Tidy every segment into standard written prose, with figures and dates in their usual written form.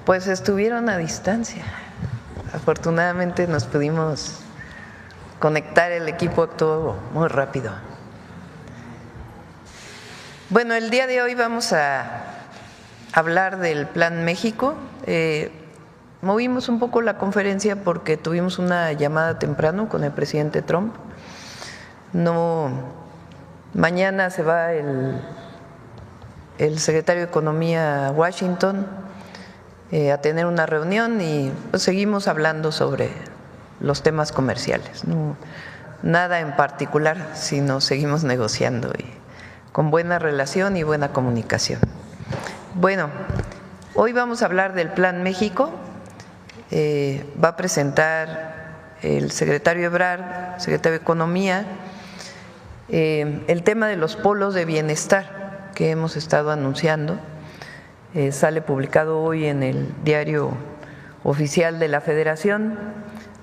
Pues estuvieron a distancia. Afortunadamente nos pudimos conectar, el equipo actuó muy rápido. Bueno, el día de hoy vamos a hablar del Plan México. Movimos un poco la conferencia porque tuvimos una llamada temprano con el presidente Trump. Mañana se va el secretario de Economía a Washington a tener una reunión y pues seguimos hablando sobre los temas comerciales. No, nada en particular, sino seguimos negociando y con buena relación y buena comunicación. Bueno, hoy vamos a hablar del Plan México. Va a presentar el secretario Ebrard, secretario de Economía, el tema de los polos de bienestar que hemos estado anunciando. Sale publicado hoy en el Diario Oficial de la Federación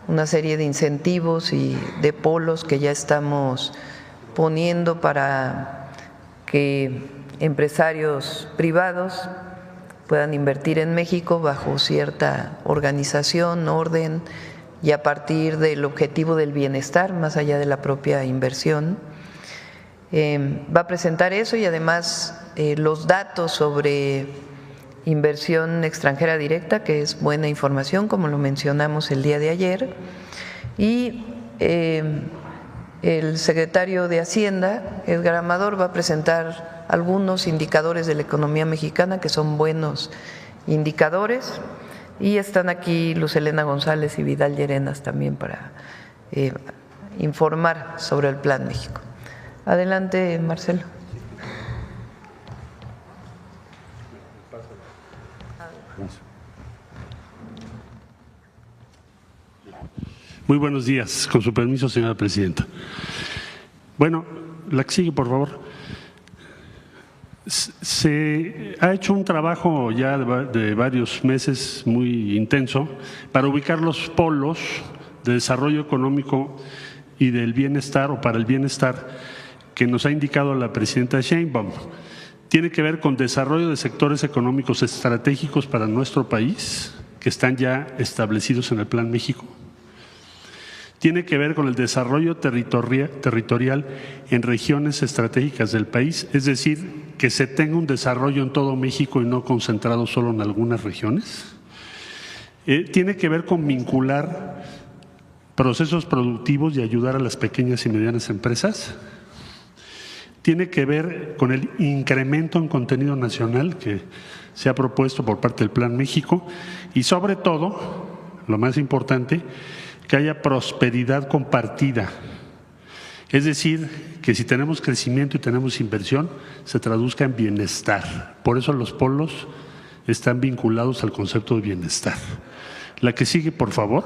una serie de incentivos y de polos que ya estamos poniendo para que empresarios privados puedan invertir en México bajo cierta organización, orden y a partir del objetivo del bienestar, más allá de la propia inversión. Va a presentar eso y además los datos sobre inversión extranjera directa, que es buena información, como lo mencionamos el día de ayer, y el secretario de Hacienda, Edgar Amador, va a presentar algunos indicadores de la economía mexicana que son buenos indicadores, y están aquí Luz Helena González y Vidal Llerenas también para informar sobre el Plan México. Adelante, Marcelo. Muy buenos días, con su permiso, señora presidenta. Bueno, la que sigue, por favor. Se ha hecho un trabajo ya de varios meses muy intenso para ubicar los polos de desarrollo económico y del bienestar o para el bienestar que nos ha indicado la presidenta Sheinbaum. Tiene que ver con desarrollo de sectores económicos estratégicos para nuestro país que están ya establecidos en el Plan México. Tiene que ver con el desarrollo territorial en regiones estratégicas del país, es decir, que se tenga un desarrollo en todo México y no concentrado solo en algunas regiones. Tiene que ver con vincular procesos productivos y ayudar a las pequeñas y medianas empresas. Tiene que ver con el incremento en contenido nacional que se ha propuesto por parte del Plan México y sobre todo, lo más importante, que haya prosperidad compartida. Es decir, que si tenemos crecimiento y tenemos inversión, se traduzca en bienestar. Por eso los polos están vinculados al concepto de bienestar. La que sigue, por favor.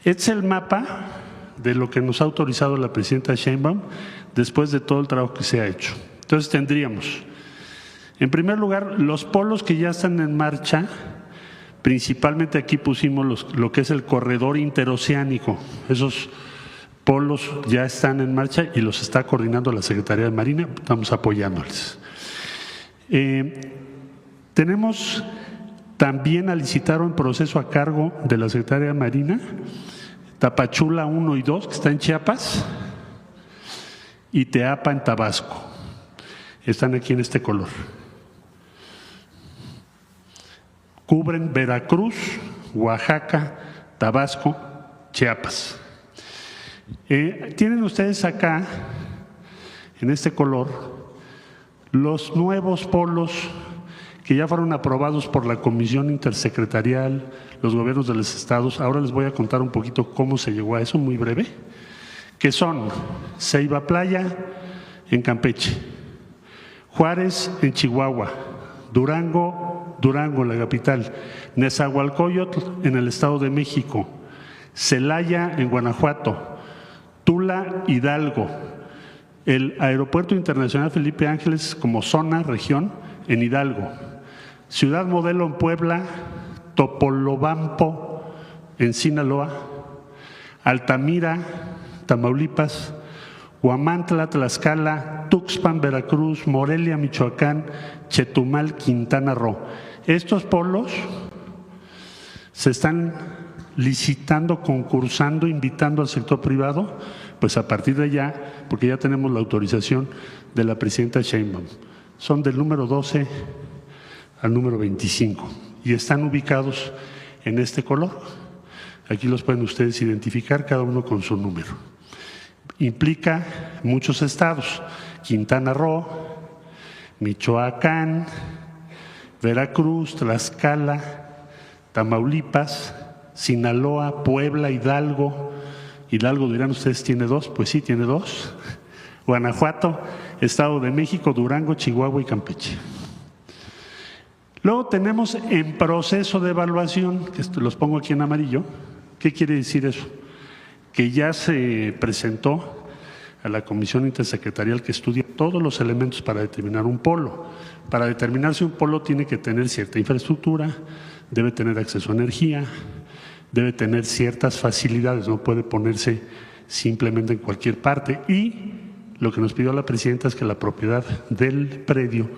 Este es el mapa de lo que nos ha autorizado la presidenta Sheinbaum después de todo el trabajo que se ha hecho. Entonces tendríamos, en primer lugar, los polos que ya están en marcha. Principalmente aquí pusimos lo que es el corredor interoceánico. Esos polos ya están en marcha y los está coordinando la Secretaría de Marina, estamos apoyándoles. Tenemos también a licitar un proceso a cargo de la Secretaría de Marina, Tapachula 1 y 2, que está en Chiapas, y Teapa en Tabasco. Están aquí en este color. Cubren Veracruz, Oaxaca, Tabasco, Chiapas. Tienen ustedes acá, en este color, los nuevos polos que ya fueron aprobados por la Comisión Intersecretarial, los gobiernos de los estados. Ahora les voy a contar un poquito cómo se llegó a eso, muy breve, que son Ceiba Playa en Campeche, Juárez en Chihuahua, Durango, la capital, Nezahualcóyotl en el Estado de México, Celaya en Guanajuato, Tula, Hidalgo, el Aeropuerto Internacional Felipe Ángeles como zona, región, en Hidalgo, Ciudad Modelo en Puebla, Topolobampo en Sinaloa, Altamira, Tamaulipas, Huamantla, Tlaxcala, Tuxpan, Veracruz, Morelia, Michoacán, Chetumal, Quintana Roo. Estos polos se están licitando, concursando, invitando al sector privado, pues a partir de allá, porque ya tenemos la autorización de la presidenta Sheinbaum. Son del número 12 al número 25 y están ubicados en este color. Aquí los pueden ustedes identificar, cada uno con su número. Implica muchos estados: Quintana Roo, Michoacán, Veracruz, Tlaxcala, Tamaulipas, Sinaloa, Puebla, Hidalgo. Hidalgo, dirán ustedes, ¿tiene dos? Pues sí, tiene dos. Guanajuato, Estado de México, Durango, Chihuahua y Campeche. Luego tenemos en proceso de evaluación, que los pongo aquí en amarillo. ¿Qué quiere decir eso? Que ya se presentó a la Comisión Intersecretarial que estudia todos los elementos para determinar un polo. Para determinar si un polo tiene que tener cierta infraestructura, debe tener acceso a energía, debe tener ciertas facilidades, no puede ponerse simplemente en cualquier parte. Y lo que nos pidió la presidenta es que la propiedad del predio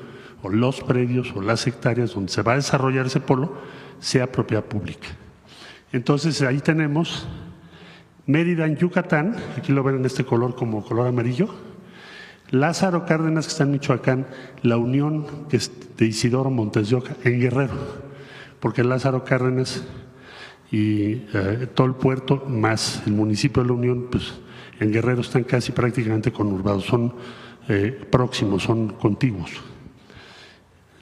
o los predios o las hectáreas donde se va a desarrollar ese polo sea propiedad pública. Entonces ahí tenemos Mérida en Yucatán, aquí lo ven en este color como color amarillo, Lázaro Cárdenas, que está en Michoacán, La Unión, que es de Isidoro Montes de Oca, en Guerrero, porque Lázaro Cárdenas y todo el puerto más el municipio de La Unión, pues en Guerrero están casi prácticamente conurbados, son próximos, son contiguos.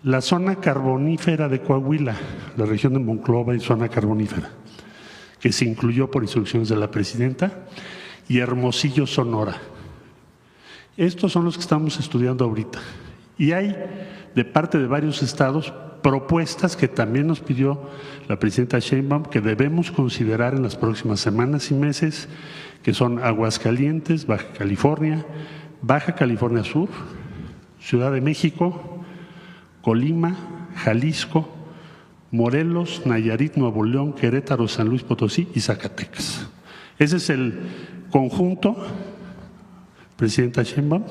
La zona carbonífera de Coahuila, la región de Monclova y zona carbonífera, que se incluyó por instrucciones de la presidenta, y Hermosillo, Sonora. Estos son los que estamos estudiando ahorita. Y hay de parte de varios estados propuestas que también nos pidió la presidenta Sheinbaum que debemos considerar en las próximas semanas y meses, que son Aguascalientes, Baja California Sur, Ciudad de México, Colima, Jalisco, Morelos, Nayarit, Nuevo León, Querétaro, San Luis Potosí y Zacatecas. Ese es el conjunto, presidenta Sheinbaum,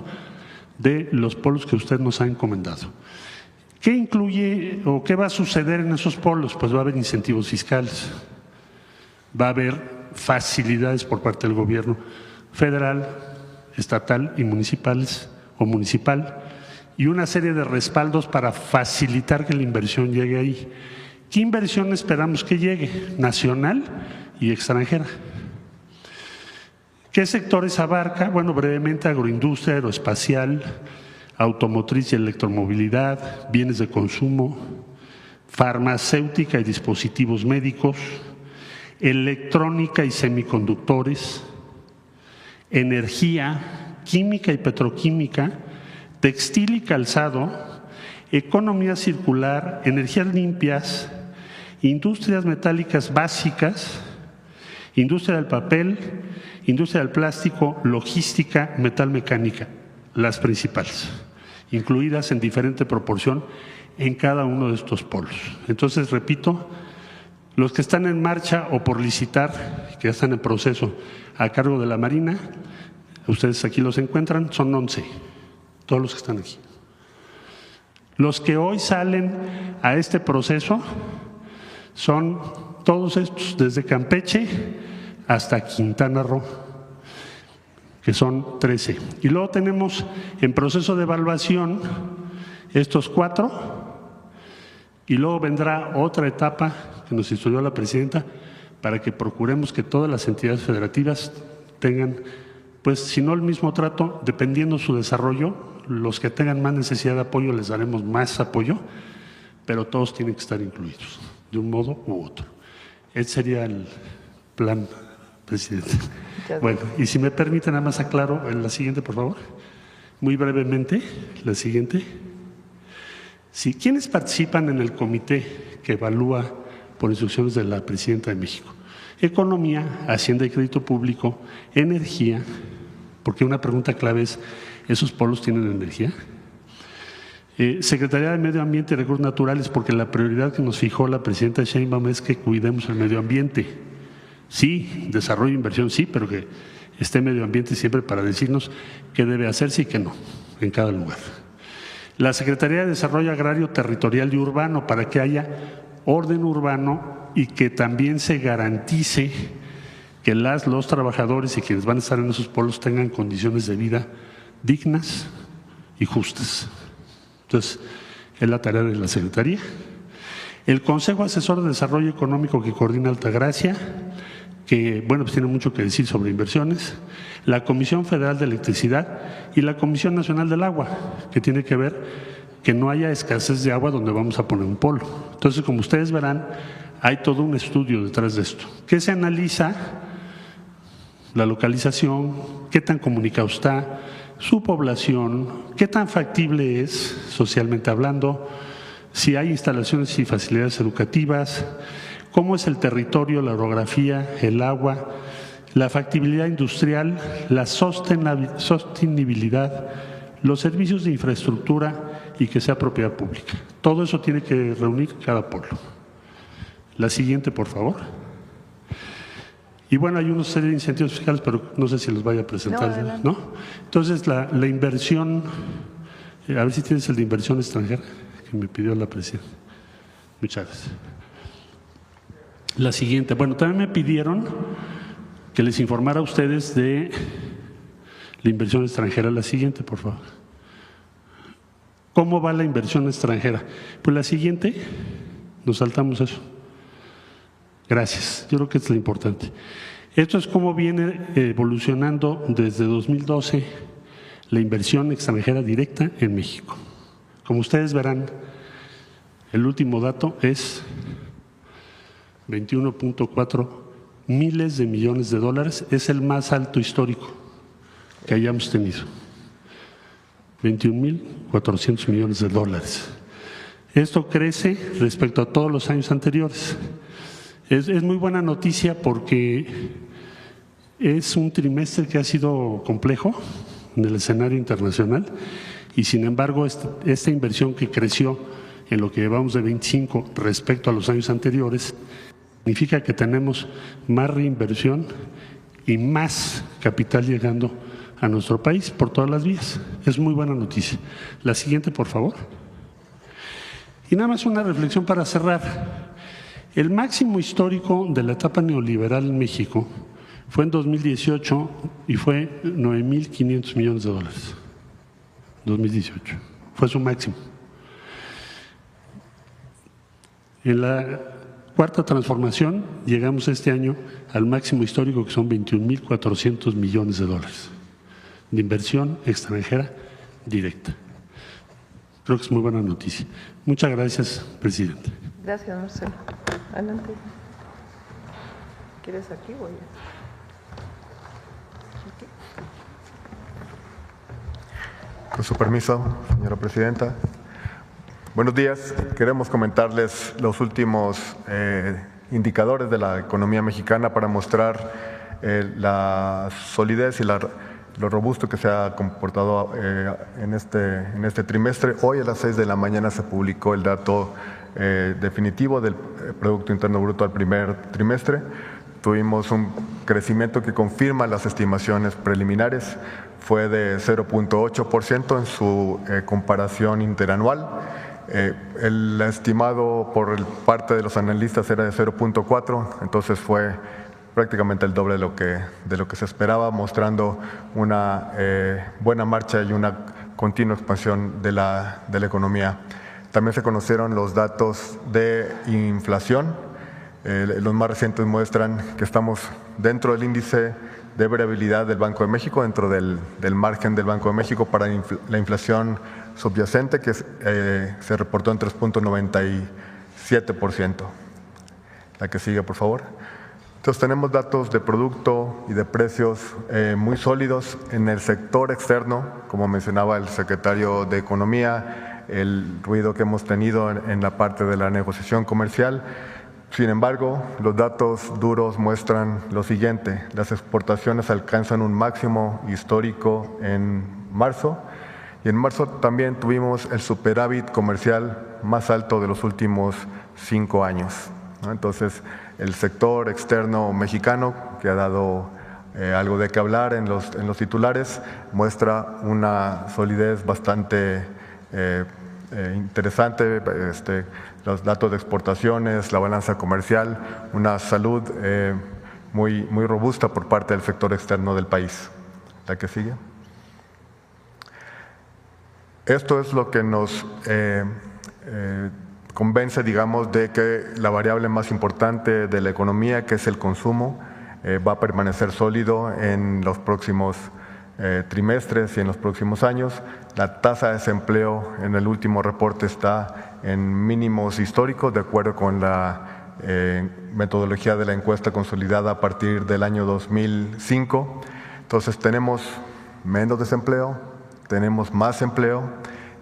de los polos que usted nos ha encomendado. ¿Qué incluye o qué va a suceder en esos polos? Pues va a haber incentivos fiscales, va a haber facilidades por parte del gobierno federal, estatal y municipal, y una serie de respaldos para facilitar que la inversión llegue ahí. ¿Qué inversión esperamos que llegue? Nacional y extranjera. ¿Qué sectores abarca? Bueno, brevemente, agroindustria, aeroespacial, automotriz y electromovilidad, bienes de consumo, farmacéutica y dispositivos médicos, electrónica y semiconductores, energía, química y petroquímica, textil y calzado, economía circular, energías limpias, industrias metálicas básicas, industria del papel, industria del plástico, logística, metalmecánica, las principales, incluidas en diferente proporción en cada uno de estos polos. Entonces, repito, los que están en marcha o por licitar, que ya están en proceso a cargo de la Marina, ustedes aquí los encuentran, son 11, todos los que están aquí. Los que hoy salen a este proceso son todos estos, desde Campeche hasta Quintana Roo, que son 13. Y luego tenemos en proceso de evaluación estos 4, y luego vendrá otra etapa que nos instruyó la presidenta para que procuremos que todas las entidades federativas tengan, pues si no el mismo trato, dependiendo su desarrollo, los que tengan más necesidad de apoyo les daremos más apoyo, pero todos tienen que estar incluidos, de un modo u otro. Ese sería el plan, presidente. Bueno, y si me permite, nada más aclaro en la siguiente, por favor. Muy brevemente, la siguiente. Sí, ¿quiénes participan en el comité que evalúa por instrucciones de la presidenta de México? Economía, Hacienda y Crédito Público, energía, porque una pregunta clave es, ¿esos polos tienen energía? Secretaría de Medio Ambiente y Recursos Naturales, porque la prioridad que nos fijó la presidenta Sheinbaum es que cuidemos el medio ambiente. Sí, desarrollo e inversión, sí, pero que esté Medio Ambiente siempre para decirnos qué debe hacerse y qué no en cada lugar. La Secretaría de Desarrollo Agrario, Territorial y Urbano, para que haya orden urbano y que también se garantice que los trabajadores y quienes van a estar en esos polos tengan condiciones de vida dignas y justas. Entonces, es la tarea de la Secretaría. El Consejo Asesor de Desarrollo Económico, que coordina Altagracia, que bueno, pues tiene mucho que decir sobre inversiones, la Comisión Federal de Electricidad y la Comisión Nacional del Agua, que tiene que ver que no haya escasez de agua donde vamos a poner un polo. Entonces, como ustedes verán, hay todo un estudio detrás de esto, que se analiza la localización, qué tan comunicado está, su población, qué tan factible es socialmente hablando, si hay instalaciones y facilidades educativas, cómo es el territorio, la orografía, el agua, la factibilidad industrial, la sostenibilidad, los servicios de infraestructura y que sea propiedad pública. Todo eso tiene que reunir cada polo. La siguiente, por favor. Y bueno, hay una serie de incentivos fiscales, pero no sé si los vaya a presentar, ¿no? Entonces, la inversión, a ver si tienes el de inversión extranjera, que me pidió la presidenta. Muchas gracias. La siguiente, bueno, también me pidieron que les informara a ustedes de la inversión extranjera. La siguiente, por favor. ¿Cómo va la inversión extranjera? Pues la siguiente, nos saltamos eso. Gracias, yo creo que es lo importante. Esto es cómo viene evolucionando desde 2012 la inversión extranjera directa en México. Como ustedes verán, el último dato es 21.4 miles de millones de dólares, es el más alto histórico que hayamos tenido. 21.400 millones de dólares. Esto crece respecto a todos los años anteriores. Es muy buena noticia porque es un trimestre que ha sido complejo en el escenario internacional y sin embargo esta inversión que creció en lo que llevamos de 25 respecto a los años anteriores significa que tenemos más reinversión y más capital llegando a nuestro país por todas las vías. Es muy buena noticia. La siguiente, por favor. Y nada más una reflexión para cerrar. El máximo histórico de la etapa neoliberal en México fue en 2018 y fue 9.500 millones de dólares. 2018. Fue su máximo. En la cuarta transformación llegamos este año al máximo histórico, que son 21.400 millones de dólares de inversión extranjera directa. Creo que es muy buena noticia. Muchas gracias, presidente. Gracias, Marcelo. Adelante. ¿Quieres aquí o allá? Con su permiso, señora presidenta. Buenos días. Queremos comentarles los últimos indicadores de la economía mexicana para mostrar la solidez y lo robusto que se ha comportado en este trimestre. Hoy a las 6 de la mañana se publicó el dato definitivo del Producto Interno Bruto al primer trimestre. Tuvimos un crecimiento que confirma las estimaciones preliminares, fue de 0.8% en su comparación interanual. El estimado por parte de los analistas era de 0.4, entonces fue prácticamente el doble de lo que se esperaba, mostrando una buena marcha y una continua expansión de la economía. También se conocieron los datos de inflación. Los más recientes muestran que estamos dentro del índice de variabilidad del Banco de México, dentro del margen del Banco de México para la inflación subyacente, que se reportó en 3.97%. La que sigue, por favor. Entonces tenemos datos de producto y de precios muy sólidos en el sector externo, como mencionaba el secretario de Economía, el ruido que hemos tenido en la parte de la negociación comercial. Sin embargo, los datos duros muestran lo siguiente: las exportaciones alcanzan un máximo histórico en marzo, y en marzo también tuvimos el superávit comercial más alto de los últimos 5 años, ¿no? Entonces, el sector externo mexicano, que ha dado algo de qué hablar en los titulares, muestra una solidez bastante interesante, los datos de exportaciones, la balanza comercial, una salud muy robusta por parte del sector externo del país. La que sigue. Esto es lo que nos convence, digamos, de que la variable más importante de la economía, que es el consumo, va a permanecer sólido en los próximos trimestres y en los próximos años. La tasa de desempleo en el último reporte está en mínimos históricos, de acuerdo con la metodología de la encuesta consolidada a partir del año 2005. Entonces tenemos menos desempleo, tenemos más empleo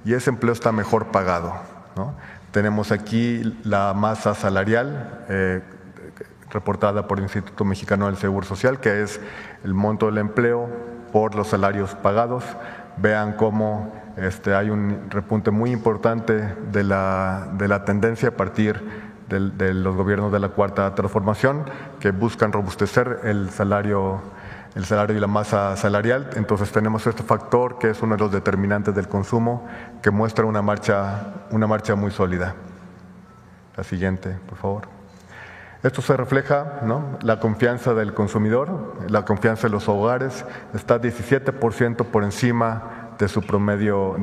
y ese empleo está mejor pagado, ¿no? Tenemos aquí la masa salarial reportada por el Instituto Mexicano del Seguro Social, que es el monto del empleo por los salarios pagados. Vean cómo hay un repunte muy importante de la tendencia a partir de los gobiernos de la Cuarta Transformación, que buscan robustecer el salario y la masa salarial. Entonces tenemos este factor que es uno de los determinantes del consumo, que muestra una marcha muy sólida. La siguiente, por favor. Esto se refleja, ¿no? La confianza del consumidor, la confianza de los hogares está 17% por encima de su promedio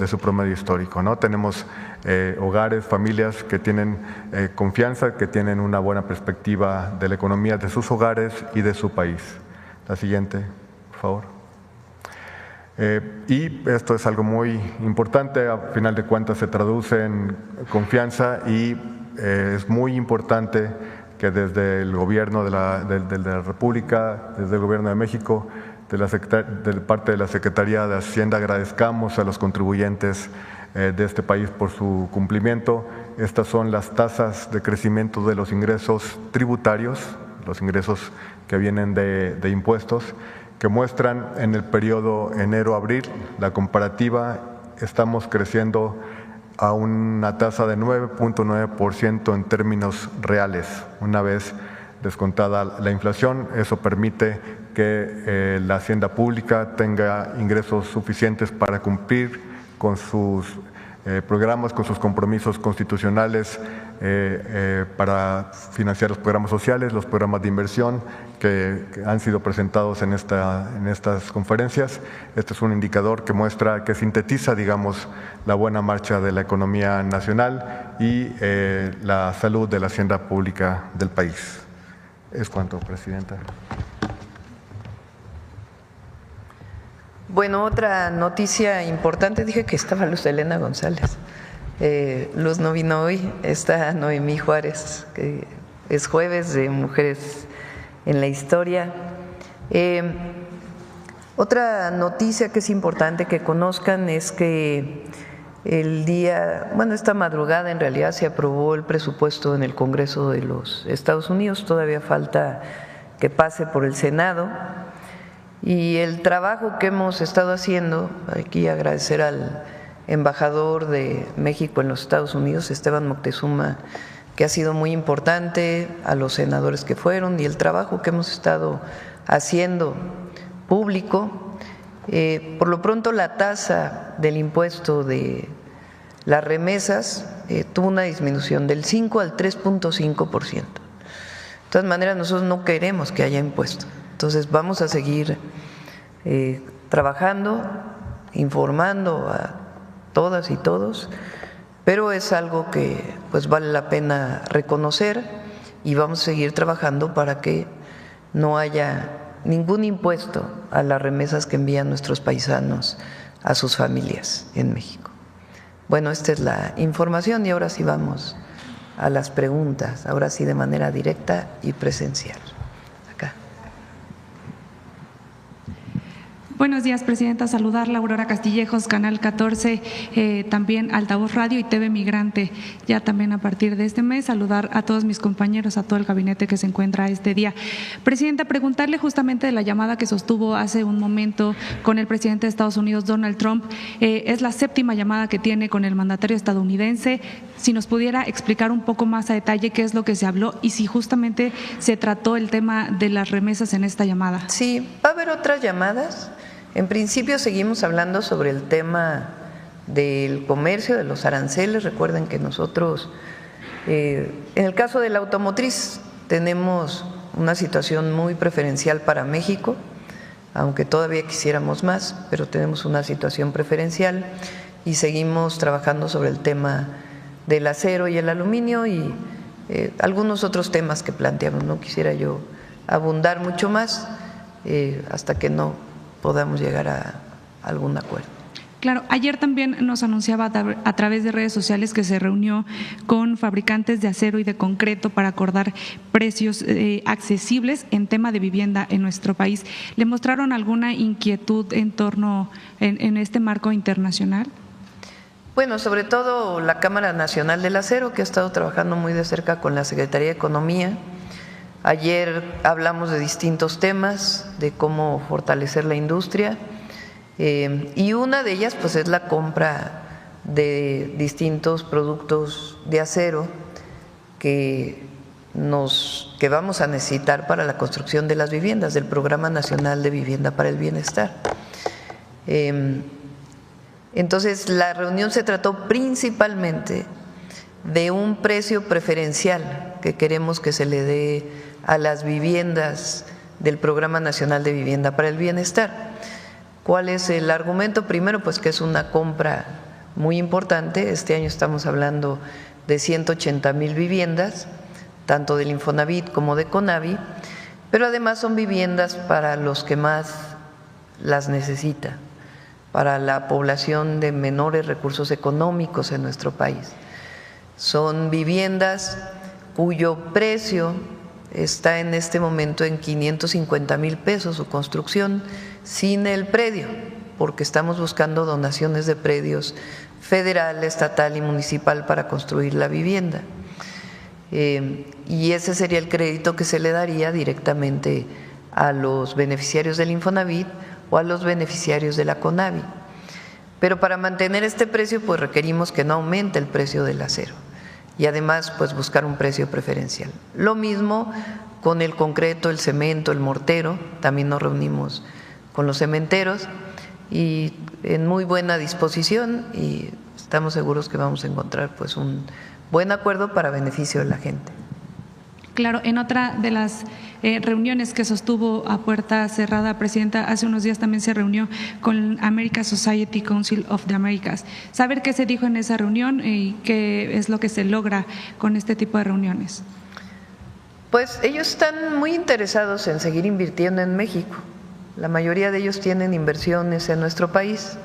histórico, ¿no? Tenemos hogares, familias que tienen confianza, que tienen una buena perspectiva de la economía de sus hogares y de su país. La siguiente, por favor. Y esto es algo muy importante, a final de cuentas se traduce en confianza y es muy importante que desde el gobierno de la República, desde el gobierno de México, de parte de la Secretaría de Hacienda, agradezcamos a los contribuyentes de este país por su cumplimiento. Estas son las tasas de crecimiento de los ingresos tributarios, los ingresos que vienen de impuestos, que muestran en el periodo enero-abril la comparativa. Estamos creciendo a una tasa de 9.9% en términos reales, una vez descontada la inflación. Eso permite que la hacienda pública tenga ingresos suficientes para cumplir con sus programas, con sus compromisos constitucionales para financiar los programas sociales, los programas de inversión que han sido presentados en estas conferencias. Este es un indicador que muestra, que sintetiza, digamos, la buena marcha de la economía nacional y la salud de la hacienda pública del país. Es cuanto, Presidenta. Bueno, otra noticia importante, dije que estaba Luz Helena González. Luz no vino hoy, está Noemí Juárez, que es jueves de Mujeres en la Historia. Otra noticia que es importante que conozcan es que esta madrugada en realidad se aprobó el presupuesto en el Congreso de los Estados Unidos, todavía falta que pase por el Senado. Y el trabajo que hemos estado haciendo, aquí agradecer al embajador de México en los Estados Unidos, Esteban Moctezuma, que ha sido muy importante, a los senadores que fueron y el trabajo que hemos estado haciendo público. Por lo pronto la tasa del impuesto de las remesas tuvo una disminución del 5 al 3.5%. De todas maneras, nosotros no queremos que haya impuesto. Entonces vamos a seguir trabajando, informando a todas y todos, pero es algo que pues vale la pena reconocer y vamos a seguir trabajando para que no haya ningún impuesto a las remesas que envían nuestros paisanos a sus familias en México. Bueno, esta es la información y ahora sí vamos a las preguntas, ahora sí de manera directa y presencial. Buenos días, Presidenta. Saludarla, Aurora Castillejos, Canal 14, también Altavoz Radio y TV Migrante. Ya también a partir de este mes, saludar a todos mis compañeros, a todo el gabinete que se encuentra este día. Presidenta, preguntarle justamente de la llamada que sostuvo hace un momento con el presidente de Estados Unidos, Donald Trump. Es la 7ª llamada que tiene con el mandatario estadounidense. Si nos pudiera explicar un poco más a detalle qué es lo que se habló y si justamente se trató el tema de las remesas en esta llamada. Sí, va a haber otras llamadas. En principio seguimos hablando sobre el tema del comercio, de los aranceles. Recuerden que nosotros, en el caso de la automotriz, tenemos una situación muy preferencial para México, aunque todavía quisiéramos más, pero tenemos una situación preferencial y seguimos trabajando sobre el tema del acero y el aluminio y algunos otros temas que planteamos. No quisiera yo abundar mucho más hasta que no podamos llegar a algún acuerdo. Claro, ayer también nos anunciaba a través de redes sociales que se reunió con fabricantes de acero y de concreto para acordar precios accesibles en tema de vivienda en nuestro país. ¿Le mostraron alguna inquietud en torno en este marco internacional? Bueno, sobre todo la Cámara Nacional del Acero, que ha estado trabajando muy de cerca con la Secretaría de Economía. Ayer hablamos de distintos temas, de cómo fortalecer la industria y una de ellas pues es la compra de distintos productos de acero que vamos a necesitar para la construcción de las viviendas, del Programa Nacional de Vivienda para el Bienestar. Entonces, la reunión se trató principalmente de un precio preferencial que queremos que se le dé a las viviendas del Programa Nacional de Vivienda para el Bienestar. ¿Cuál es el argumento? Primero, pues que es una compra muy importante. Este año estamos hablando de 180,000 viviendas, tanto del Infonavit como de Conavi, pero además son viviendas para los que más las necesitan, para la población de menores recursos económicos en nuestro país. Son viviendas cuyo precio está en este momento en 550,000 pesos su construcción sin el predio, porque estamos buscando donaciones de predios federal, estatal y municipal para construir la vivienda. Y ese sería el crédito que se le daría directamente a los beneficiarios del Infonavit o a los beneficiarios de la Conavi. Pero para mantener este precio, pues requerimos que no aumente el precio del acero y además pues buscar un precio preferencial. Lo mismo con el concreto, el cemento, el mortero. También nos reunimos con los cementeros y en muy buena disposición y estamos seguros que vamos a encontrar pues un buen acuerdo para beneficio de la gente. Claro, en otra de las reuniones que sostuvo a puerta cerrada, Presidenta, hace unos días también se reunió con American Society Council of the Americas. ¿Saber qué se dijo en esa reunión y qué es lo que se logra con este tipo de reuniones? Pues ellos están muy interesados en seguir invirtiendo en México. La mayoría de ellos tienen inversiones en nuestro país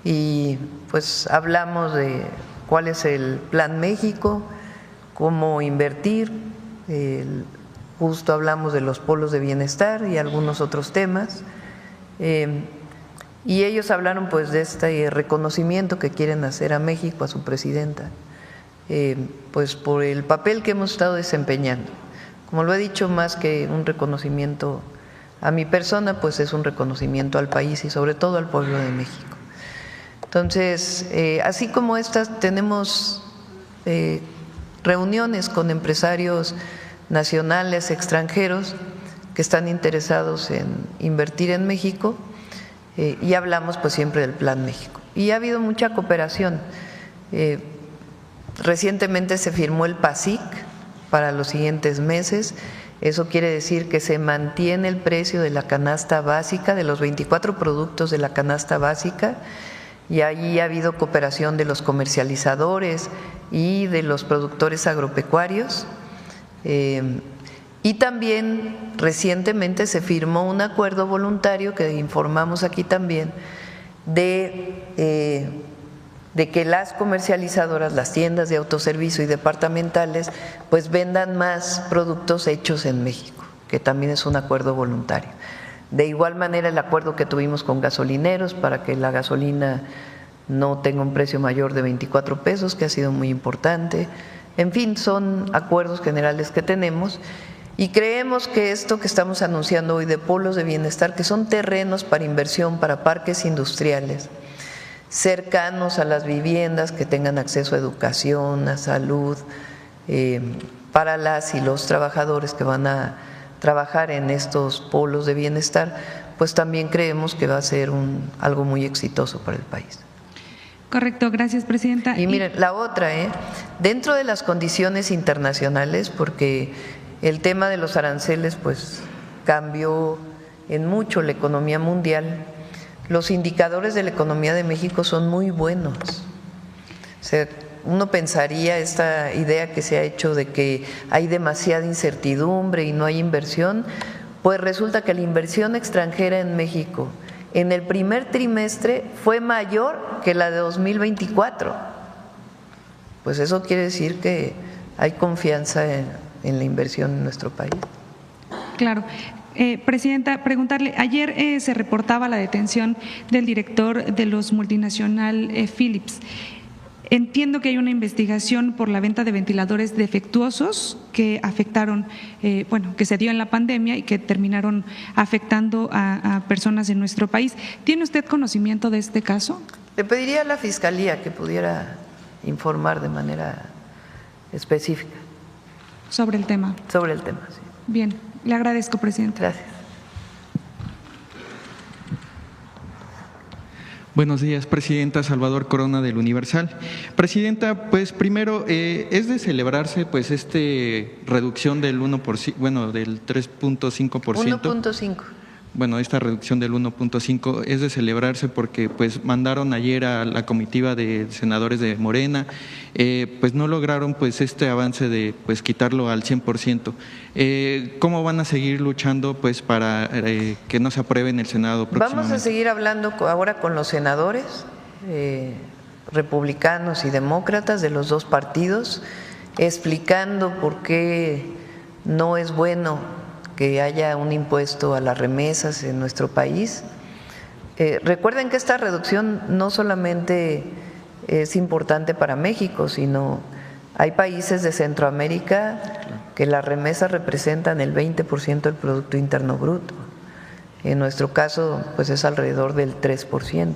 y pues hablamos de cuál es el Plan México, cómo invertir. Justo hablamos de los polos de bienestar y algunos otros temas y ellos hablaron pues de este reconocimiento que quieren hacer a México, a su presidenta, pues por el papel que hemos estado desempeñando. Como lo he dicho, más que un reconocimiento a mi persona, pues es un reconocimiento al país y sobre todo al pueblo de México. Entonces, así como estas, tenemos reuniones con empresarios nacionales, extranjeros, que están interesados en invertir en México y hablamos pues siempre del Plan México. Y ha habido mucha cooperación. Recientemente se firmó el PASIC para los siguientes meses. Eso quiere decir que se mantiene el precio de la canasta básica, de los 24 productos de la canasta básica, y ahí ha habido cooperación de los comercializadores y de los productores agropecuarios. Y también recientemente se firmó un acuerdo voluntario que informamos aquí también de que las comercializadoras, las tiendas de autoservicio y departamentales pues vendan más productos hechos en México, que también es un acuerdo voluntario. De igual manera, el acuerdo que tuvimos con gasolineros para que la gasolina no tenga un precio mayor de 24 pesos, que ha sido muy importante. En fin, son acuerdos generales que tenemos y creemos que esto que estamos anunciando hoy de polos de bienestar, que son terrenos para inversión, para parques industriales, cercanos a las viviendas, que tengan acceso a educación, a salud, para las y los trabajadores que van a trabajar en estos polos de bienestar, pues también creemos que va a ser algo muy exitoso para el país. Correcto, gracias, presidenta. Y miren, la otra, dentro de las condiciones internacionales, porque el tema de los aranceles pues cambió en mucho la economía mundial, los indicadores de la economía de México son muy buenos. O sea, uno pensaría esta idea que se ha hecho de que hay demasiada incertidumbre y no hay inversión, pues resulta que la inversión extranjera en México en el primer trimestre fue mayor que la de 2024. Pues eso quiere decir que hay confianza en la inversión en nuestro país. Claro. Presidenta, preguntarle, ayer se reportaba la detención del director de los multinacional Philips. Entiendo que hay una investigación por la venta de ventiladores defectuosos que afectaron, que se dio en la pandemia y que terminaron afectando a personas en nuestro país. ¿Tiene usted conocimiento de este caso? Le pediría a la Fiscalía que pudiera informar de manera específica. Sobre el tema. Sobre el tema, sí. Bien, le agradezco, presidenta. Gracias. Buenos días, presidenta. Salvador Corona del Universal. Presidenta, pues primero es de celebrarse pues reducción del 1%, del 3.5%. 1.5. Bueno, esta reducción del 1.5 es de celebrarse porque pues mandaron ayer a la comitiva de senadores de Morena, pues no lograron pues avance de pues quitarlo al 100%. ¿Cómo van a seguir luchando pues para que no se apruebe en el Senado próximamente? Vamos a seguir hablando ahora con los senadores republicanos y demócratas de los dos partidos, explicando por qué no es bueno que haya un impuesto a las remesas en nuestro país. Recuerden que esta reducción no solamente es importante para México, sino hay países de Centroamérica que las remesas representan el 20% del Producto Interno Bruto. En nuestro caso, pues es alrededor del 3%.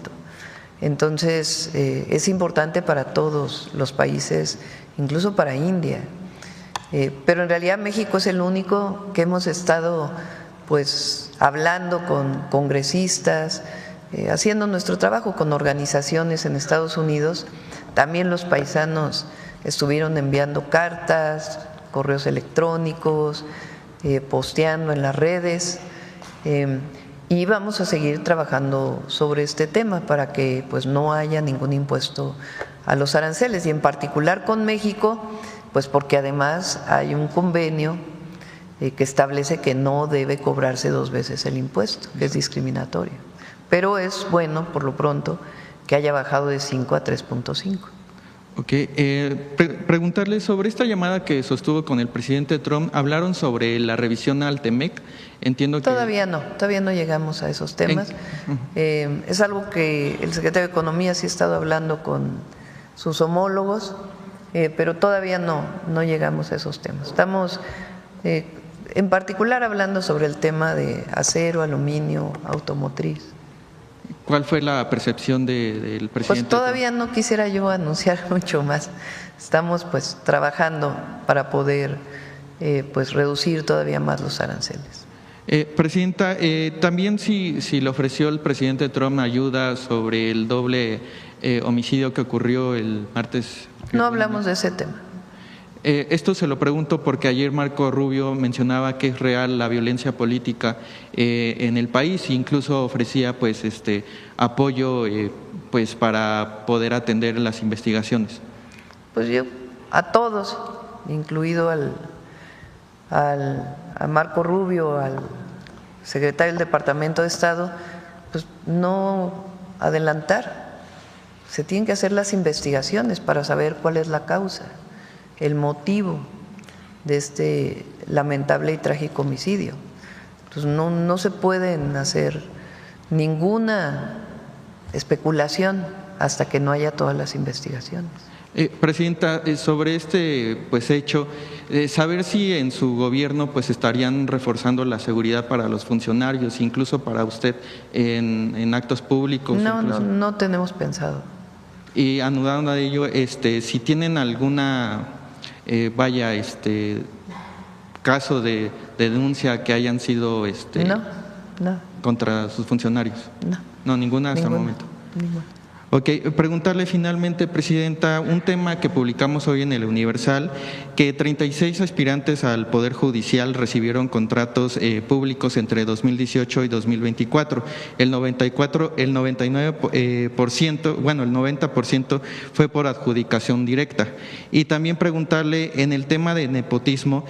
Entonces, es importante para todos los países, incluso para India. Pero en realidad México es el único que hemos estado pues hablando con congresistas, haciendo nuestro trabajo con organizaciones en Estados Unidos. También los paisanos estuvieron enviando cartas, correos electrónicos, posteando en las redes, y vamos a seguir trabajando sobre este tema para que pues no haya ningún impuesto a los aranceles, y en particular con México, pues porque además hay un convenio que establece que no debe cobrarse 2 veces el impuesto, que es discriminatorio. Pero es bueno, por lo pronto, que haya bajado de 5 a 3.5. Ok, preguntarle sobre esta llamada que sostuvo con el presidente Trump. ¿Hablaron sobre la revisión al TEMEC? Entiendo que… Todavía no llegamos a esos temas. Es algo que el secretario de Economía sí ha estado hablando con sus homólogos, pero todavía no llegamos a esos temas. Estamos en particular hablando sobre el tema de acero, aluminio, automotriz. ¿Cuál fue la percepción del presidente? Pues todavía no quisiera yo anunciar mucho más. Estamos pues trabajando para poder pues reducir todavía más los aranceles. Presidenta, también si le ofreció el presidente Trump ayuda sobre el doble homicidio que ocurrió el martes. No hablamos de ese tema. Esto se lo pregunto porque ayer Marco Rubio mencionaba que es real la violencia política en el país e incluso ofrecía pues apoyo pues para poder atender las investigaciones. Pues yo a todos, incluido a Marco Rubio, al secretario del Departamento de Estado, pues no adelantar. Se tienen que hacer las investigaciones para saber cuál es la causa, el motivo de este lamentable y trágico homicidio. Entonces no se pueden hacer ninguna especulación hasta que no haya todas las investigaciones. Presidenta, sobre este hecho, saber si en su gobierno estarían reforzando la seguridad para los funcionarios, incluso para usted en actos públicos. No tenemos pensado. Y anudando a ello, si tienen alguna caso de denuncia que hayan sido No. contra sus funcionarios. No, ninguna hasta el momento. Ninguna. Ok, preguntarle finalmente, Presidenta, un tema que publicamos hoy en el Universal, que 36 aspirantes al Poder Judicial recibieron contratos públicos entre 2018 y 2024. El 90% fue por adjudicación directa. Y también preguntarle en el tema de nepotismo,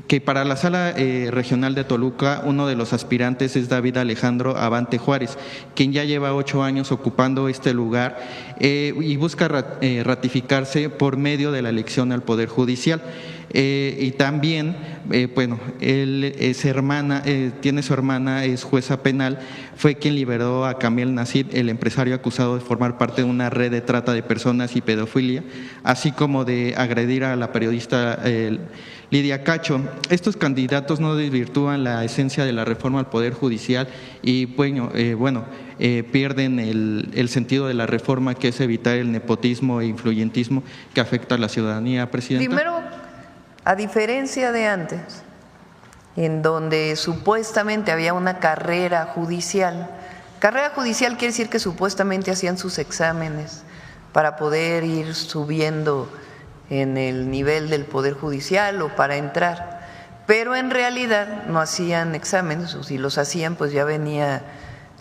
que para la Sala Regional de Toluca, uno de los aspirantes es David Alejandro Abante Juárez, quien ya lleva 8 años ocupando este lugar y busca ratificarse por medio de la elección al Poder Judicial. Y también, él es tiene su hermana, es jueza penal, fue quien liberó a Camiel Nasib, el empresario acusado de formar parte de una red de trata de personas y pedofilia, así como de agredir a la periodista Lidia Cacho. Estos candidatos no desvirtúan la esencia de la reforma al Poder Judicial y pierden el sentido de la reforma, que es evitar el nepotismo e influyentismo que afecta a la ciudadanía, Presidenta. Primero, a diferencia de antes, en donde supuestamente había una carrera judicial quiere decir que supuestamente hacían sus exámenes para poder ir subiendo en el nivel del Poder Judicial o para entrar, pero en realidad no hacían exámenes, o si los hacían pues ya venía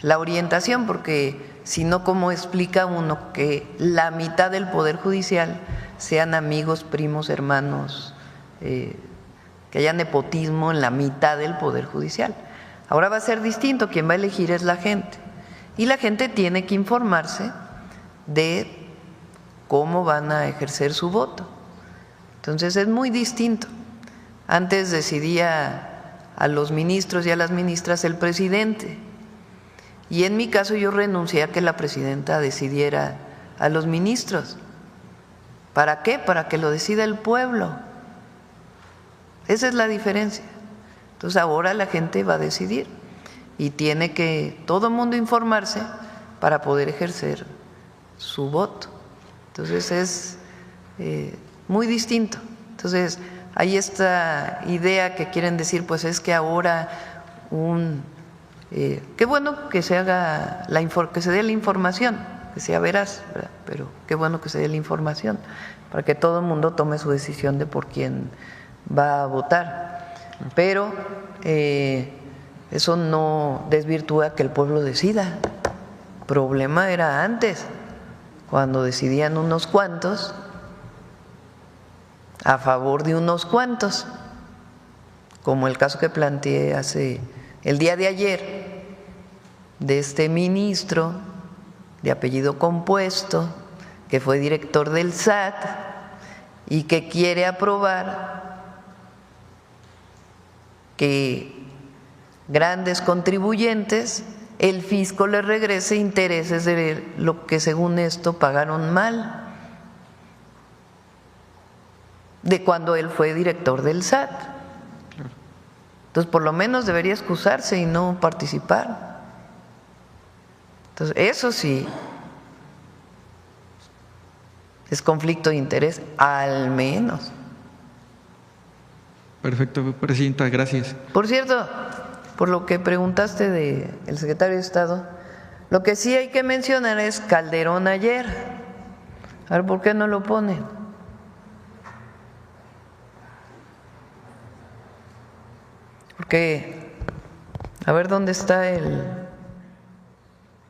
la orientación, porque si no, ¿cómo explica uno que la mitad del Poder Judicial sean amigos, primos, hermanos, que haya nepotismo en la mitad del Poder Judicial? Ahora va a ser distinto, quien va a elegir es la gente, y la gente tiene que informarse de cómo van a ejercer su voto. Entonces es muy distinto. Antes decidía a los ministros y a las ministras el presidente, y en mi caso yo renuncié a que la presidenta decidiera a los ministros. ¿Para qué? Para que lo decida el pueblo. Esa es la diferencia. Entonces ahora la gente va a decidir y tiene que todo el mundo informarse para poder ejercer su voto. Entonces es muy distinto. Entonces hay esta idea que quieren decir, pues es que ahora qué bueno que se haga que se dé la información, que sea veraz, ¿verdad? Pero qué bueno que se dé la información para que todo el mundo tome su decisión de por quién va a votar. Pero eso no desvirtúa que el pueblo decida. El problema era antes, cuando decidían unos cuantos a favor de unos cuantos, como el caso que planteé el día de ayer de este ministro de apellido compuesto que fue director del SAT y que quiere aprobar que grandes contribuyentes, el fisco les regrese intereses de lo que según esto pagaron mal de cuando él fue director del SAT. Entonces, por lo menos debería excusarse y no participar. Entonces, eso sí es conflicto de interés, al menos. Perfecto, Presidenta, gracias. Por cierto, por lo que preguntaste del secretario de Estado, lo que sí hay que mencionar es Calderón ayer. A ver, ¿por qué no lo ponen? Porque, a ver dónde está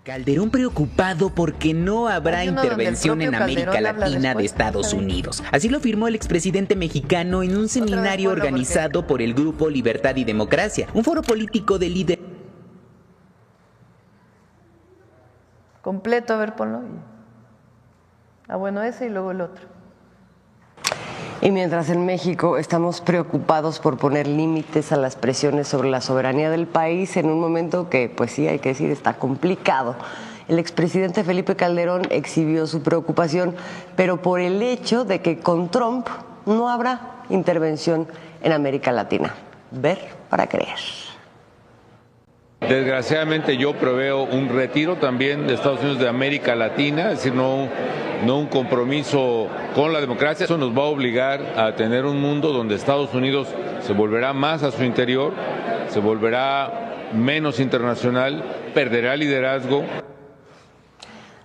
Calderón preocupado porque no habrá intervención en América Latina de Estados Unidos. Así lo afirmó el expresidente mexicano en un seminario organizado por el Grupo Libertad y Democracia, un foro político de líderes. Completo, a ver, ponlo. Bueno, ese y luego el otro. Y mientras en México estamos preocupados por poner límites a las presiones sobre la soberanía del país en un momento que, pues sí, hay que decir, está complicado. El expresidente Felipe Calderón exhibió su preocupación, pero por el hecho de que con Trump no habrá intervención en América Latina. Ver para creer. Desgraciadamente yo preveo un retiro también de Estados Unidos de América Latina, es decir, no un compromiso con la democracia. Eso nos va a obligar a tener un mundo donde Estados Unidos se volverá más a su interior, se volverá menos internacional, perderá liderazgo.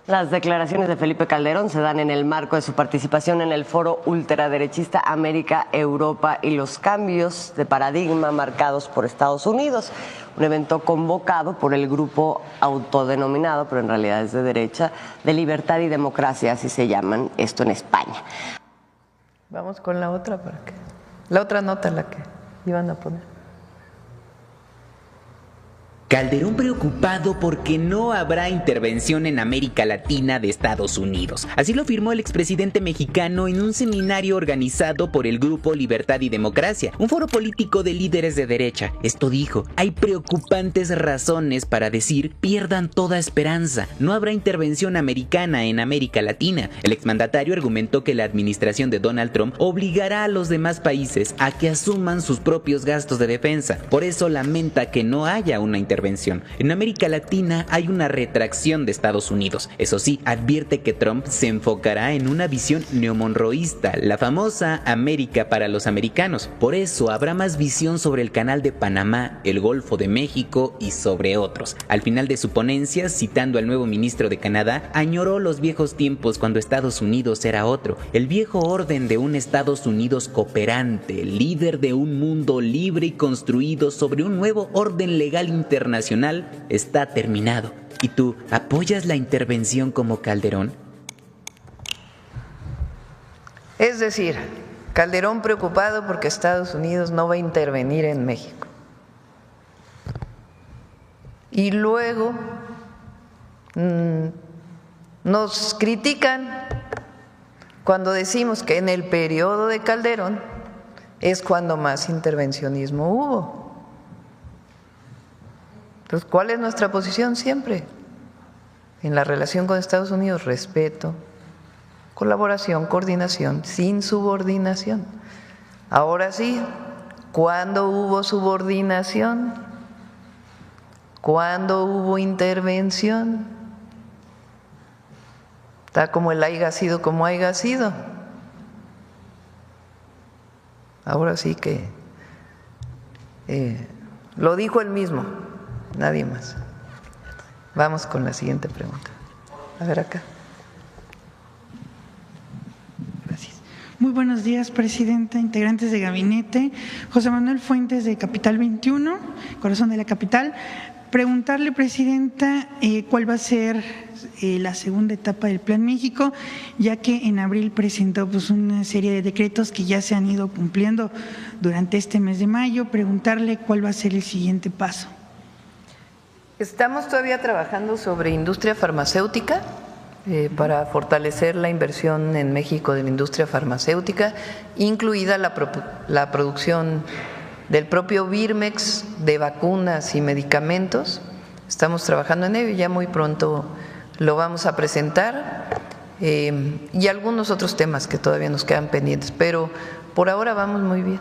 Las declaraciones de Felipe Calderón se dan en el marco de su participación en el foro ultraderechista América, Europa y los cambios de paradigma marcados por Estados Unidos, un evento convocado por el grupo autodenominado, pero en realidad es de derecha, de Libertad y Democracia, así se llaman, esto en España. Vamos con la otra, para que la otra nota, la que iban a poner. Calderón preocupado porque no habrá intervención en América Latina de Estados Unidos. Así lo afirmó el expresidente mexicano en un seminario organizado por el Grupo Libertad y Democracia, un foro político de líderes de derecha. Esto dijo: hay preocupantes razones para decir pierdan toda esperanza. No habrá intervención americana en América Latina. El exmandatario argumentó que la administración de Donald Trump obligará a los demás países a que asuman sus propios gastos de defensa. Por eso lamenta que no haya una intervención. En América Latina hay una retracción de Estados Unidos. Eso sí, advierte que Trump se enfocará en una visión neomonroísta, la famosa América para los americanos. Por eso habrá más visión sobre el Canal de Panamá, el Golfo de México y sobre otros. Al final de su ponencia, citando al nuevo ministro de Canadá, añoró los viejos tiempos cuando Estados Unidos era otro, el viejo orden de un Estados Unidos cooperante, líder de un mundo libre y construido sobre un nuevo orden legal internacional está terminado. ¿Y tú apoyas la intervención como Calderón? Es decir, Calderón preocupado porque Estados Unidos no va a intervenir en México. Y luego nos critican cuando decimos que en el periodo de Calderón es cuando más intervencionismo hubo. Entonces, ¿cuál es nuestra posición siempre? En la relación con Estados Unidos, respeto, colaboración, coordinación, sin subordinación. Ahora sí, ¿cuándo hubo subordinación? ¿Cuándo hubo intervención? Está como el haya sido como haya sido. Ahora sí que lo dijo él mismo. Nadie más. Vamos con la siguiente pregunta. A ver acá. Gracias. Muy buenos días, presidenta, integrantes de gabinete. José Manuel Fuentes, de Capital 21, corazón de la capital. Preguntarle, presidenta, cuál va a ser la segunda etapa del Plan México, ya que en abril presentó una serie de decretos que ya se han ido cumpliendo durante este mes de mayo. Preguntarle cuál va a ser el siguiente paso. Estamos todavía trabajando sobre industria farmacéutica para fortalecer la inversión en México de la industria farmacéutica, incluida la producción del propio Birmex de vacunas y medicamentos. Estamos trabajando en ello y ya muy pronto lo vamos a presentar, y algunos otros temas que todavía nos quedan pendientes, pero por ahora vamos muy bien.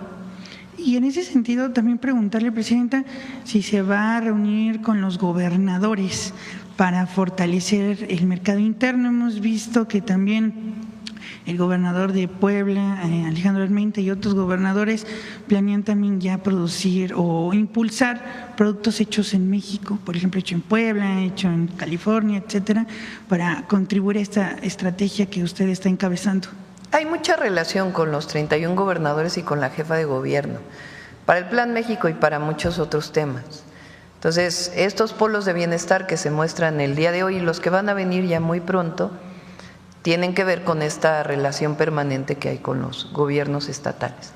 Y en ese sentido también preguntarle, presidenta, si se va a reunir con los gobernadores para fortalecer el mercado interno. Hemos visto que también el gobernador de Puebla, Alejandro Armenta, y otros gobernadores planean también ya producir o impulsar productos hechos en México, por ejemplo, hecho en Puebla, hecho en California, etcétera, para contribuir a esta estrategia que usted está encabezando. Hay mucha relación con los 31 gobernadores y con la jefa de gobierno para el Plan México y para muchos otros temas. Entonces, estos polos de bienestar que se muestran el día de hoy y los que van a venir ya muy pronto tienen que ver con esta relación permanente que hay con los gobiernos estatales.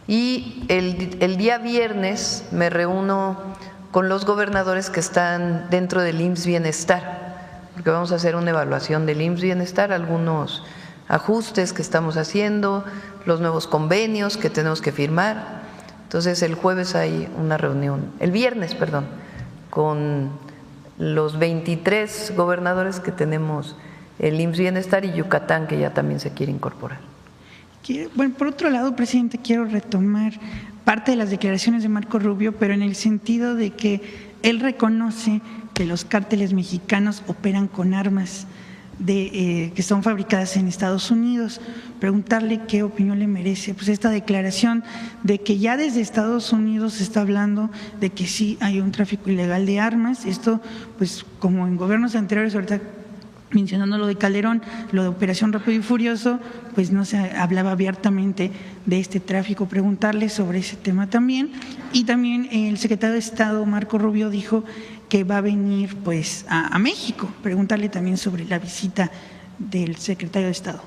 Y el día viernes me reúno con los gobernadores que están dentro del IMSS Bienestar, porque vamos a hacer una evaluación del IMSS Bienestar. Algunos ajustes que estamos haciendo, los nuevos convenios que tenemos que firmar. Entonces el jueves hay una reunión, el viernes, perdón, con los 23 gobernadores que tenemos, el IMSS Bienestar y Yucatán, que ya también se quiere incorporar. Bueno, por otro lado, presidente, quiero retomar parte de las declaraciones de Marco Rubio, pero en el sentido de que él reconoce que los cárteles mexicanos operan con armas que son fabricadas en Estados Unidos. Preguntarle qué opinión le merece pues esta declaración de que ya desde Estados Unidos se está hablando de que sí hay un tráfico ilegal de armas. Esto, pues como en gobiernos anteriores, ahorita mencionando lo de Calderón, lo de Operación Rápido y Furioso, pues no se hablaba abiertamente de este tráfico. Preguntarle sobre ese tema también. Y también el secretario de Estado, Marco Rubio, dijo que va a venir pues a México. Preguntarle también sobre la visita del secretario de Estado.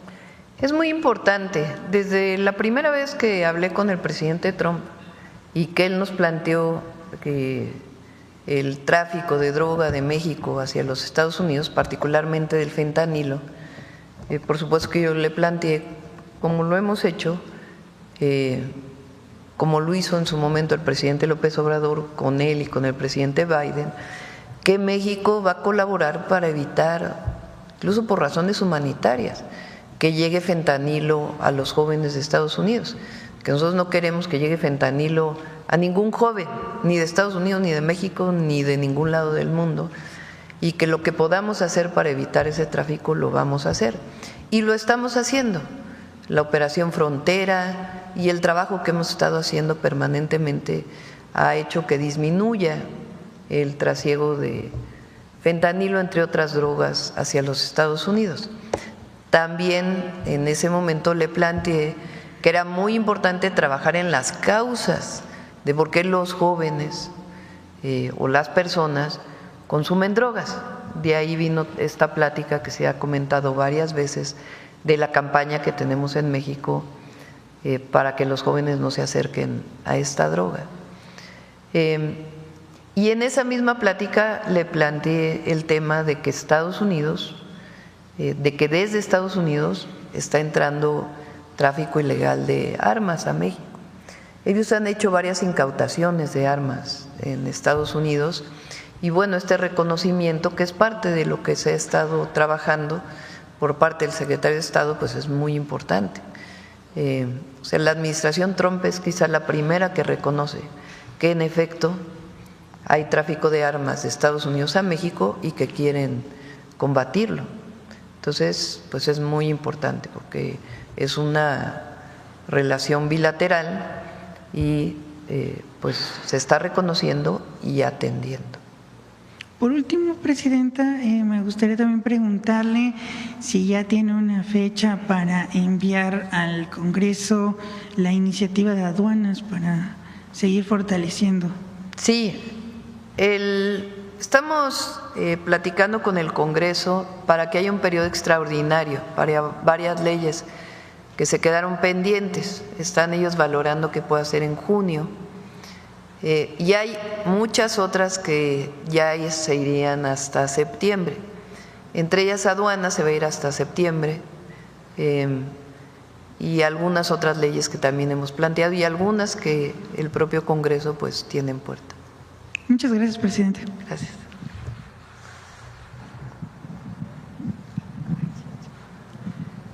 Es muy importante. Desde la primera vez que hablé con el presidente Trump y que él nos planteó que el tráfico de droga de México hacia los Estados Unidos, particularmente del fentanilo, por supuesto que yo le planteé, como lo hemos hecho, como lo hizo en su momento el presidente López Obrador con él y con el presidente Biden, que México va a colaborar para evitar, incluso por razones humanitarias, que llegue fentanilo a los jóvenes de Estados Unidos, que nosotros no queremos que llegue fentanilo a ningún joven, ni de Estados Unidos, ni de México, ni de ningún lado del mundo, y que lo que podamos hacer para evitar ese tráfico lo vamos a hacer. Y lo estamos haciendo. La Operación Frontera y el trabajo que hemos estado haciendo permanentemente ha hecho que disminuya el trasiego de fentanilo, entre otras drogas, hacia los Estados Unidos. También en ese momento le planteé que era muy importante trabajar en las causas de por qué los jóvenes o las personas consumen drogas. De ahí vino esta plática que se ha comentado varias veces de la campaña que tenemos en México para que los jóvenes no se acerquen a esta droga. Y en esa misma plática le planteé el tema de que Estados Unidos, de que desde Estados Unidos está entrando tráfico ilegal de armas a México. Ellos han hecho varias incautaciones de armas en Estados Unidos y bueno, este reconocimiento que es parte de lo que se ha estado trabajando por parte del secretario de Estado, pues es muy importante. O sea, la administración Trump es quizá la primera que reconoce que en efecto hay tráfico de armas de Estados Unidos a México y que quieren combatirlo. Entonces, pues es muy importante porque es una relación bilateral y pues se está reconociendo y atendiendo. Por último, presidenta, me gustaría también preguntarle si ya tiene una fecha para enviar al Congreso la iniciativa de aduanas para seguir fortaleciendo. Sí, estamos platicando con el Congreso para que haya un periodo extraordinario para varias leyes que se quedaron pendientes. Están ellos valorando que pueda ser en junio. Y hay muchas otras que ya se irían hasta septiembre. Entre ellas aduanas se va a ir hasta septiembre y algunas otras leyes que también hemos planteado y algunas que el propio Congreso pues tiene en puerta. Muchas gracias, presidente. Gracias.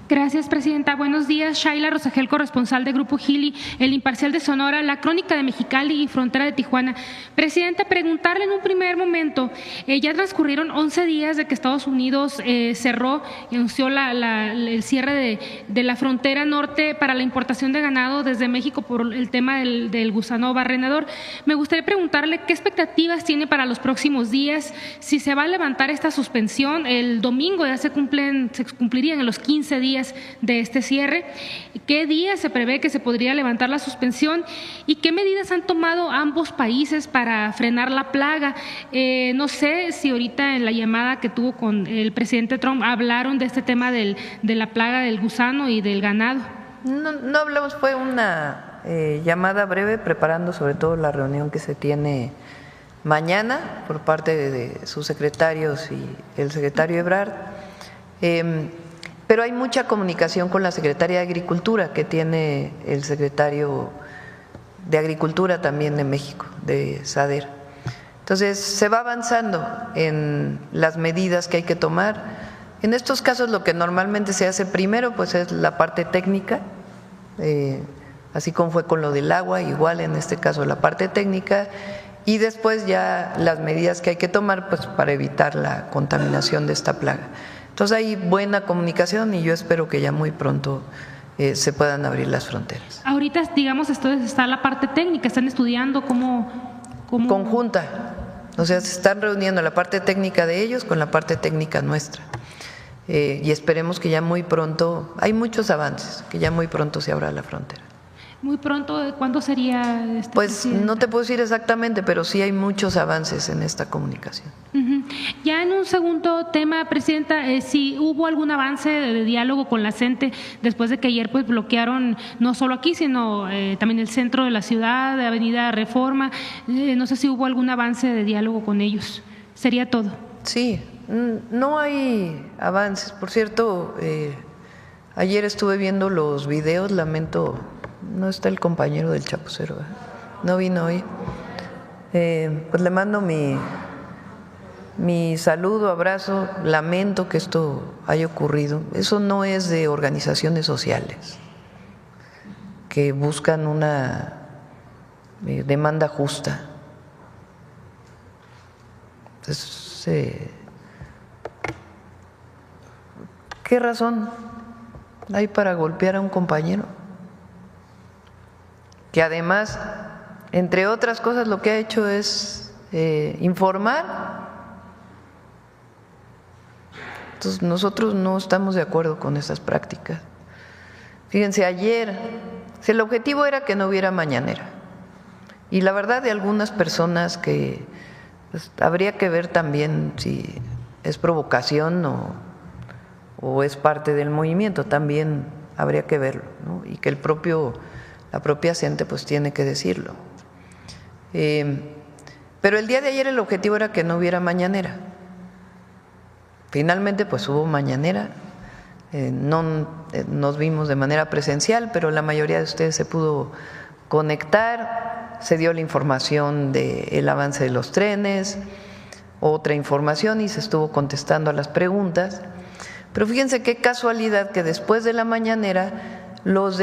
Gracias, presidenta. Buenos días. Shaila Rosagel, corresponsal de Grupo Gili, El Imparcial de Sonora, La Crónica de Mexicali y Frontera de Tijuana. Presidenta, preguntarle en un primer momento, ya transcurrieron 11 días de que Estados Unidos cerró y anunció el cierre de la frontera norte para la importación de ganado desde México por el tema del gusano barrenador. Me gustaría preguntarle qué expectativas tiene para los próximos días, si se va a levantar esta suspensión. El domingo ya se cumplirían en los 15 días de este cierre. ¿Qué día se prevé que se podría levantar la suspensión y qué medidas han tomado ambos países para frenar la plaga? No sé si ahorita en la llamada que tuvo con el presidente Trump hablaron de este tema de la plaga del gusano y del ganado. No hablamos, fue una llamada breve preparando sobre todo la reunión que se tiene mañana por parte de sus secretarios y el secretario Ebrard. Pero hay mucha comunicación con la Secretaría de Agricultura que tiene el secretario de Agricultura también de México, de SADER. Entonces, se va avanzando en las medidas que hay que tomar. En estos casos, lo que normalmente se hace primero, pues es la parte técnica, así como fue con lo del agua, igual en este caso la parte técnica, y después ya las medidas que hay que tomar pues para evitar la contaminación de esta plaga. Entonces hay buena comunicación y yo espero que ya muy pronto se puedan abrir las fronteras. Ahorita, digamos, está la parte técnica, están estudiando cómo… Conjunta, o sea, se están reuniendo la parte técnica de ellos con la parte técnica nuestra. Y esperemos que ya muy pronto, hay muchos avances, que ya muy pronto se abra la frontera. Muy pronto, ¿cuándo sería? Pues presidenta? no te puedo decir exactamente, pero sí hay muchos avances en esta comunicación. Ya en un segundo tema, Presidenta, si hubo algún avance de diálogo con la CENTE después de que ayer pues bloquearon no solo aquí, sino también el centro de la ciudad, de Avenida Reforma, no sé si hubo algún avance de diálogo con ellos. Sería todo. Sí, no hay avances. Por cierto, ayer estuve viendo los videos, lamento, no está el compañero del Chapucero, no vino hoy. Pues le mando mi saludo, abrazo, lamento que esto haya ocurrido. Eso no es de organizaciones sociales que buscan una demanda justa. Entonces, ¿qué razón hay para golpear a un compañero? Que además, entre otras cosas, lo que ha hecho es informar. Entonces, nosotros no estamos de acuerdo con esas prácticas. Fíjense, ayer, el objetivo era que no hubiera mañanera. Y la verdad, de algunas personas que pues, habría que ver también si es provocación o es parte del movimiento, también habría que verlo, ¿no? Y que la propia CENTE pues tiene que decirlo. Pero el día de ayer el objetivo era que no hubiera mañanera. Finalmente pues hubo mañanera, no nos vimos de manera presencial, pero la mayoría de ustedes se pudo conectar, se dio la información del avance de los trenes, otra información y se estuvo contestando a las preguntas. Pero fíjense qué casualidad que después de la mañanera los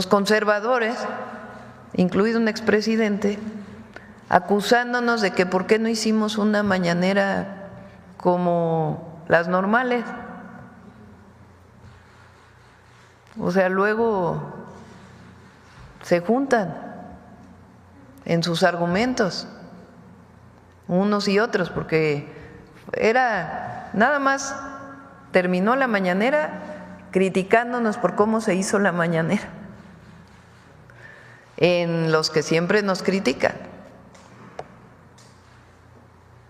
conservadores, incluido un expresidente, acusándonos de que por qué no hicimos una mañanera como las normales. O sea, luego se juntan en sus argumentos, unos y otros, porque era nada más, terminó la mañanera criticándonos por cómo se hizo la mañanera, en los que siempre nos critican.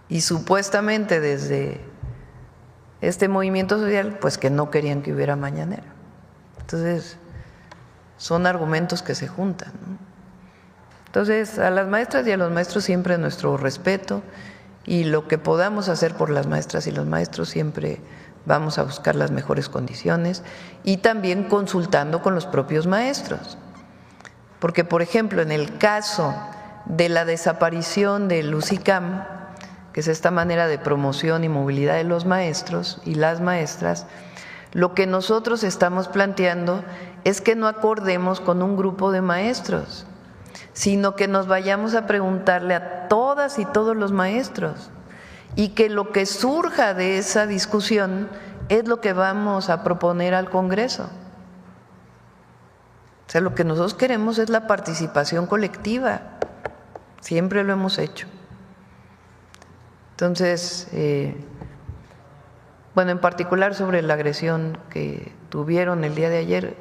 Y supuestamente desde este movimiento social, pues que no querían que hubiera mañanera. Entonces, son argumentos que se juntan, ¿no? Entonces, a las maestras y a los maestros siempre nuestro respeto y lo que podamos hacer por las maestras y los maestros siempre vamos a buscar las mejores condiciones y también consultando con los propios maestros. Porque, por ejemplo, en el caso de la desaparición del UCICAM, que es esta manera de promoción y movilidad de los maestros y las maestras, lo que nosotros estamos planteando es que no acordemos con un grupo de maestros, sino que nos vayamos a preguntarle a todas y todos los maestros y que lo que surja de esa discusión es lo que vamos a proponer al Congreso. O sea, lo que nosotros queremos es la participación colectiva, siempre lo hemos hecho. Entonces, bueno, en particular sobre la agresión que tuvieron el día de ayer,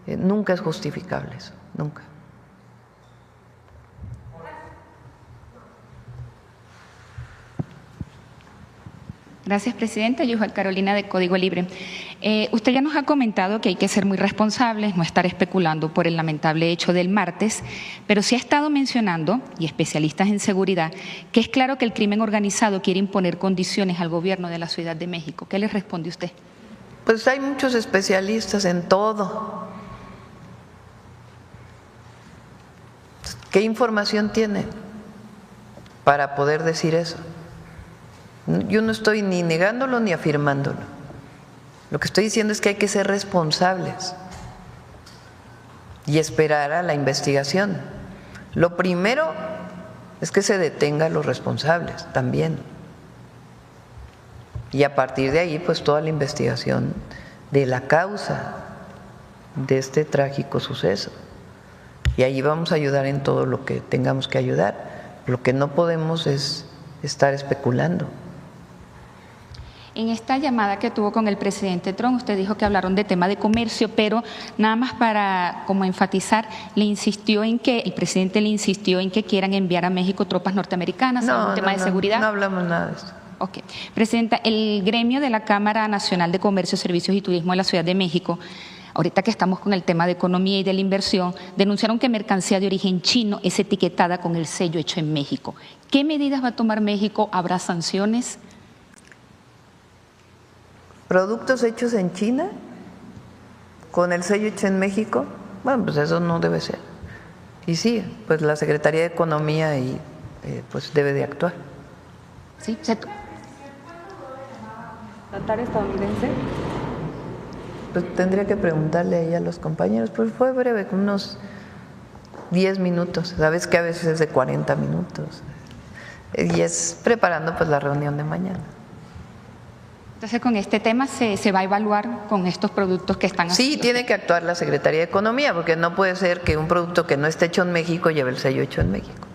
nunca es justificable eso, nunca. Gracias, Presidenta. Yo, Juan Carolina, de Código Libre. Usted ya nos ha comentado que hay que ser muy responsables, no estar especulando por el lamentable hecho del martes, pero sí ha estado mencionando, y especialistas en seguridad, que es claro que el crimen organizado quiere imponer condiciones al gobierno de la Ciudad de México. ¿Qué le responde usted? Pues hay muchos especialistas en todo. ¿Qué información tienen para poder decir eso? Yo no estoy ni negándolo ni afirmándolo. Lo que estoy diciendo es que hay que ser responsables y esperar a la investigación. Lo primero es que se detenga a los responsables también. Y a partir de ahí, pues toda la investigación de la causa de este trágico suceso. Y ahí vamos a ayudar en todo lo que tengamos que ayudar. Lo que no podemos es estar especulando. En esta llamada que tuvo con el presidente Trump, usted dijo que hablaron de tema de comercio, pero nada más para como enfatizar, el presidente le insistió en que quieran enviar a México tropas norteamericanas, ¿algún tema de seguridad? No hablamos nada de esto. Ok. Presidenta, el gremio de la Cámara Nacional de Comercio, Servicios y Turismo de la Ciudad de México, ahorita que estamos con el tema de economía y de la inversión, denunciaron que mercancía de origen chino es etiquetada con el sello hecho en México. ¿Qué medidas va a tomar México? ¿Habrá sanciones? ¿Productos hechos en China con el sello hecho en México? Bueno, pues eso no debe ser. Y sí, pues la Secretaría de Economía pues debe de actuar. Sí, ¿Tratado estadounidense? Pues tendría que preguntarle ahí a los compañeros, pues fue breve, unos 10 minutos, sabes que a veces es de 40 minutos. Y es preparando pues la reunión de mañana. Entonces, con este tema se va a evaluar con estos productos que están haciendo. Sí, tiene que actuar la Secretaría de Economía, porque no puede ser que un producto que no esté hecho en México lleve el sello hecho en México.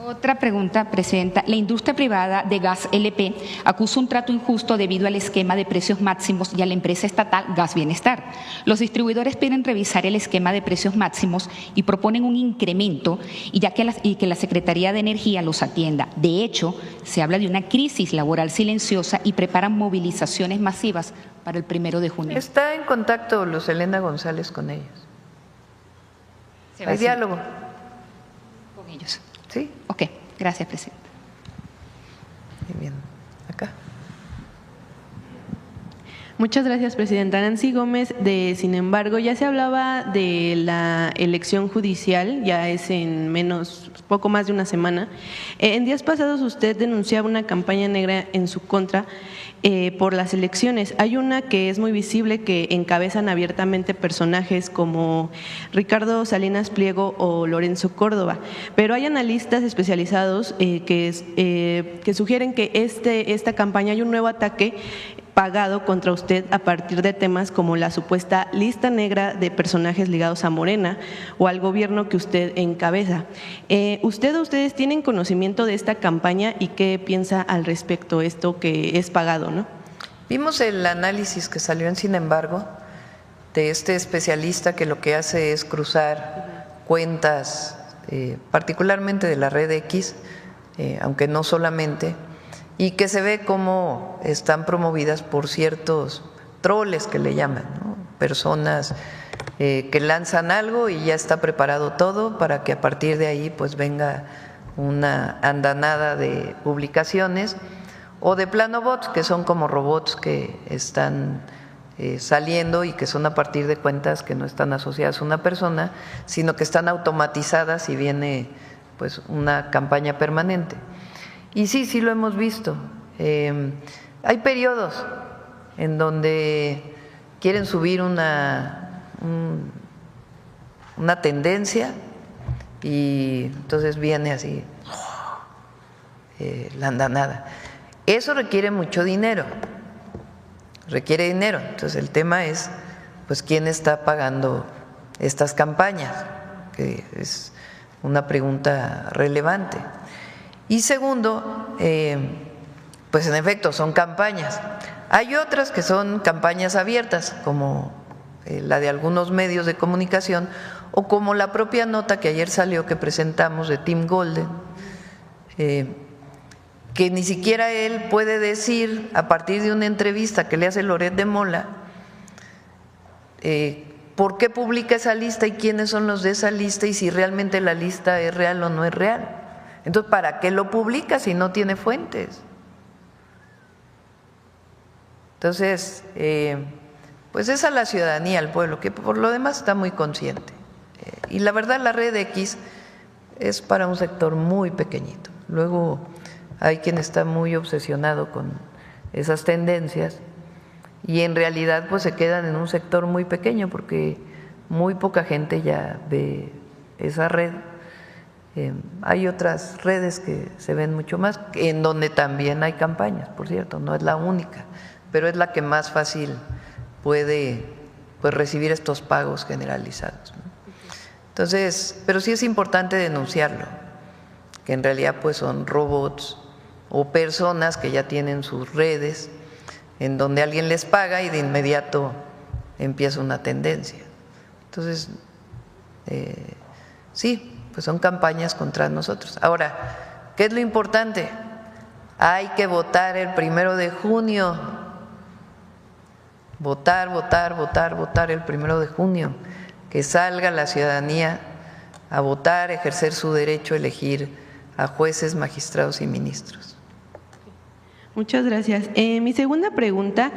Otra pregunta, Presidenta. La industria privada de gas LP acusa un trato injusto debido al esquema de precios máximos y a la empresa estatal Gas Bienestar. Los distribuidores piden revisar el esquema de precios máximos y proponen un incremento y que la Secretaría de Energía los atienda. De hecho, se habla de una crisis laboral silenciosa y preparan movilizaciones masivas para el 1 de junio. Está en contacto Luz Helena González con ellos. Hay diálogo con ellos. Sí. Ok, gracias, Presidenta. Muy bien, acá. Muchas gracias, Presidenta. Nancy Gómez, sin embargo, ya se hablaba de la elección judicial, ya es en poco más de una semana. En días pasados usted denunciaba una campaña negra en su contra por las elecciones. Hay una que es muy visible que encabezan abiertamente personajes como Ricardo Salinas Pliego o Lorenzo Córdoba, pero hay analistas especializados que sugieren que esta campaña hay un nuevo ataque pagado contra usted a partir de temas como la supuesta lista negra de personajes ligados a Morena o al gobierno que usted encabeza. ¿Usted o ustedes tienen conocimiento de esta campaña y qué piensa al respecto esto que es pagado, no? Vimos el análisis que salió en Sin embargo de este especialista que lo que hace es cruzar cuentas, particularmente de la red X, aunque no solamente, y que se ve cómo están promovidas por ciertos troles que le llaman, ¿no? Personas que lanzan algo y ya está preparado todo para que a partir de ahí pues venga una andanada de publicaciones o de plano bots, que son como robots que están saliendo y que son a partir de cuentas que no están asociadas a una persona, sino que están automatizadas y viene pues una campaña permanente. Y sí lo hemos visto. Hay periodos en donde quieren subir una tendencia y entonces viene así la andanada. Eso requiere mucho dinero, Entonces el tema es, pues, ¿quién está pagando estas campañas? Que es una pregunta relevante. Y segundo, pues en efecto son campañas. Hay otras que son campañas abiertas, como la de algunos medios de comunicación o como la propia nota que ayer salió que presentamos de Tim Golden, que ni siquiera él puede decir a partir de una entrevista que le hace Loret de Mola por qué publica esa lista y quiénes son los de esa lista y si realmente la lista es real o no es real. Entonces, ¿para qué lo publica si no tiene fuentes? Entonces, pues es a la ciudadanía, al pueblo, que por lo demás está muy consciente. Y la verdad, la red X es para un sector muy pequeñito. Luego hay quien está muy obsesionado con esas tendencias y en realidad pues se quedan en un sector muy pequeño porque muy poca gente ya ve esa red. Hay otras redes que se ven mucho más, en donde también hay campañas, por cierto, no es la única, pero es la que más fácil puede pues recibir estos pagos generalizados, ¿no? Entonces, pero sí es importante denunciarlo, que en realidad pues son robots o personas que ya tienen sus redes en donde alguien les paga y de inmediato empieza una tendencia. Entonces, sí, pues son campañas contra nosotros. Ahora, ¿qué es lo importante? Hay que votar el 1 de junio. Votar el 1 de junio. Que salga la ciudadanía a votar, ejercer su derecho a elegir a jueces, magistrados y ministros. Muchas gracias. Mi segunda pregunta,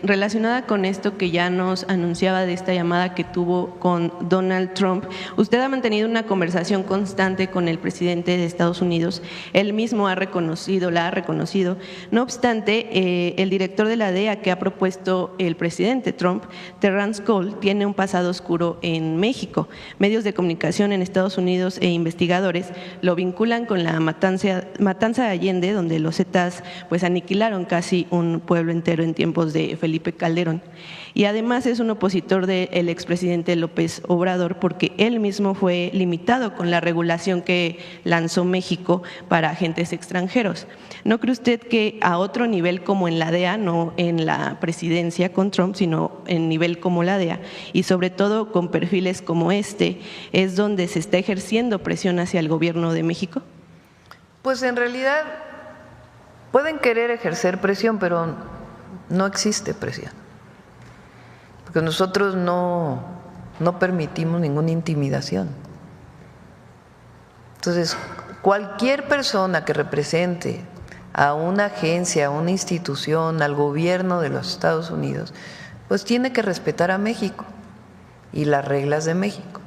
relacionada con esto que ya nos anunciaba de esta llamada que tuvo con Donald Trump. Usted ha mantenido una conversación constante con el presidente de Estados Unidos. Él mismo la ha reconocido. No obstante, el director de la DEA que ha propuesto el presidente Trump, Terrence Cole, tiene un pasado oscuro en México. Medios de comunicación en Estados Unidos e investigadores lo vinculan con la matanza de Allende, donde los Zetas pues aniquilaron casi un pueblo entero en tiempos de Felipe Calderón. Y además es un opositor del expresidente López Obrador porque él mismo fue limitado con la regulación que lanzó México para agentes extranjeros. ¿No cree usted que a otro nivel como en la DEA, no en la presidencia con Trump, sino en nivel como la DEA, y sobre todo con perfiles como este, es donde se está ejerciendo presión hacia el gobierno de México? Pues en realidad pueden querer ejercer presión, pero no existe presión, porque nosotros no permitimos ninguna intimidación. Entonces, cualquier persona que represente a una agencia, a una institución, al gobierno de los Estados Unidos, pues tiene que respetar a México y las reglas de México.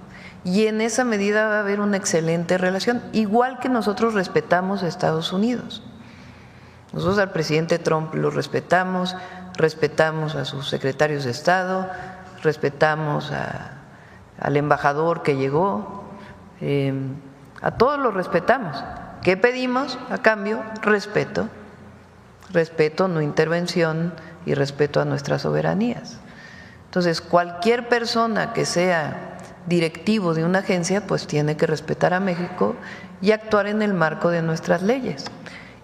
Y en esa medida va a haber una excelente relación, igual que nosotros respetamos a Estados Unidos. Nosotros al presidente Trump lo respetamos, respetamos a sus secretarios de Estado, respetamos al embajador que llegó, a todos los respetamos. ¿Qué pedimos a cambio? Respeto, no intervención y respeto a nuestras soberanías. Entonces, cualquier persona que sea directivo de una agencia, pues tiene que respetar a México y actuar en el marco de nuestras leyes.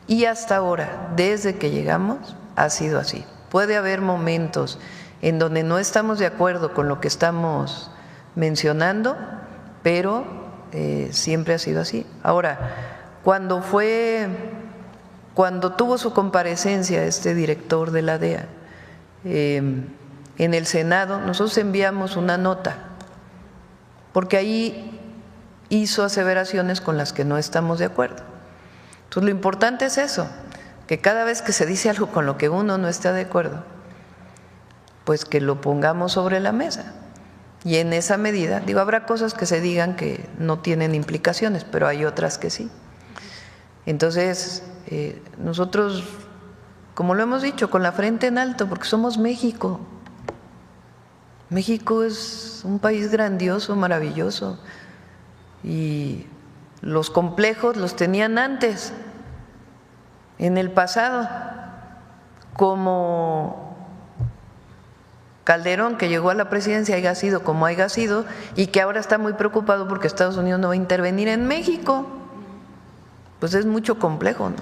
Y hasta ahora, desde que llegamos, ha sido así. Puede haber momentos en donde no estamos de acuerdo con lo que estamos mencionando, pero siempre ha sido así. Ahora, cuando tuvo su comparecencia este director de la DEA en el Senado, nosotros enviamos una nota, porque ahí hizo aseveraciones con las que no estamos de acuerdo. Entonces, lo importante es eso, que cada vez que se dice algo con lo que uno no está de acuerdo, pues que lo pongamos sobre la mesa. Y en esa medida, habrá cosas que se digan que no tienen implicaciones, pero hay otras que sí. Entonces, nosotros, como lo hemos dicho, con la frente en alto, porque somos México. México es un país grandioso, maravilloso, y los complejos los tenían antes, en el pasado, como Calderón, que llegó a la presidencia, haya sido como haya sido, y que ahora está muy preocupado porque Estados Unidos no va a intervenir en México. Pues es mucho complejo, ¿no?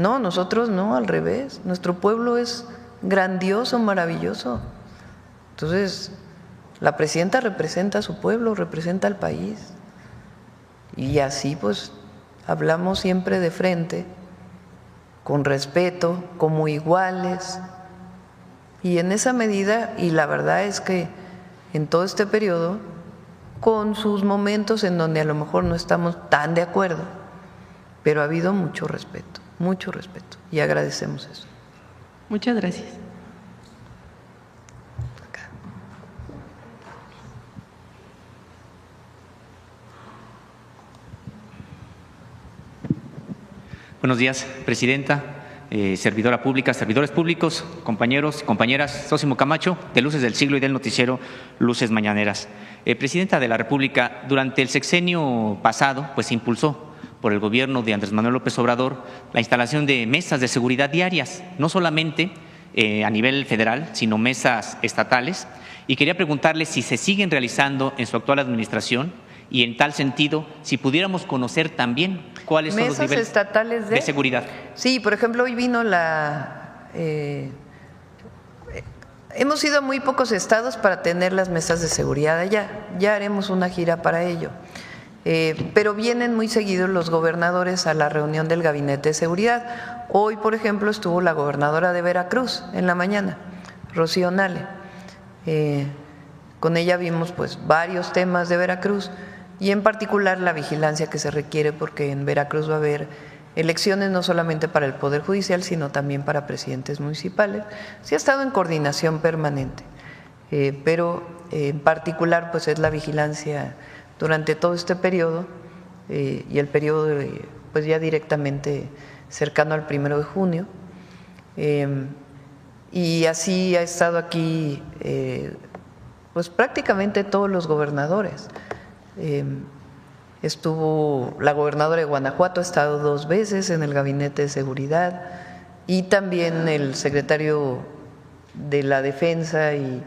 No, nosotros no, al revés. Nuestro pueblo es grandioso, maravilloso. Entonces, la presidenta representa a su pueblo, representa al país. Y así pues hablamos siempre de frente, con respeto, como iguales. Y en esa medida, y la verdad es que en todo este periodo, con sus momentos en donde a lo mejor no estamos tan de acuerdo, pero ha habido mucho respeto, y agradecemos eso. Muchas gracias. Buenos días, Presidenta, servidora pública, servidores públicos, compañeros, compañeras, Sósimo Camacho, de Luces del Siglo y del noticiero Luces Mañaneras. Presidenta de la República, durante el sexenio pasado, pues se impulsó por el gobierno de Andrés Manuel López Obrador la instalación de mesas de seguridad diarias, no solamente a nivel federal, sino mesas estatales. Y quería preguntarle si se siguen realizando en su actual administración y, en tal sentido, si pudiéramos conocer también cuáles son los niveles estatales de seguridad. Sí, por ejemplo, hoy vino hemos ido a muy pocos estados para tener las mesas de seguridad allá. Ya haremos una gira para ello. Pero vienen muy seguidos los gobernadores a la reunión del Gabinete de Seguridad. Hoy, por ejemplo, estuvo la gobernadora de Veracruz en la mañana, Rocío Nale. Con ella vimos pues varios temas de Veracruz y en particular la vigilancia que se requiere, porque en Veracruz va a haber elecciones no solamente para el Poder Judicial, sino también para presidentes municipales. Sí ha estado en coordinación permanente, pero en particular pues es la vigilancia durante todo este periodo y el periodo pues ya directamente cercano al 1 de junio. Y así ha estado aquí pues prácticamente todos los gobernadores. Estuvo la gobernadora de Guanajuato, ha estado 2 veces en el Gabinete de Seguridad, y también el secretario de la Defensa y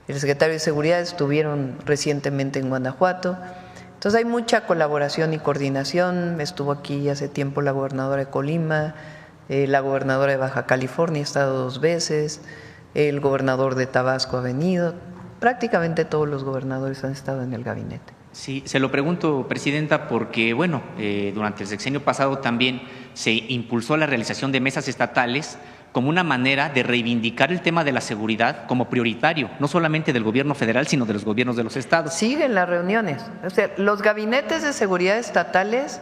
el secretario de Seguridad estuvieron recientemente en Guanajuato. Entonces hay mucha colaboración y coordinación. Estuvo aquí hace tiempo la gobernadora de Colima, la gobernadora de Baja California ha estado 2 veces, el gobernador de Tabasco ha venido, prácticamente todos los gobernadores han estado en el gabinete. Sí, se lo pregunto, Presidenta, porque bueno, durante el sexenio pasado también se impulsó la realización de mesas estatales como una manera de reivindicar el tema de la seguridad como prioritario, no solamente del gobierno federal, sino de los gobiernos de los estados. Siguen las reuniones, o sea, los gabinetes de seguridad estatales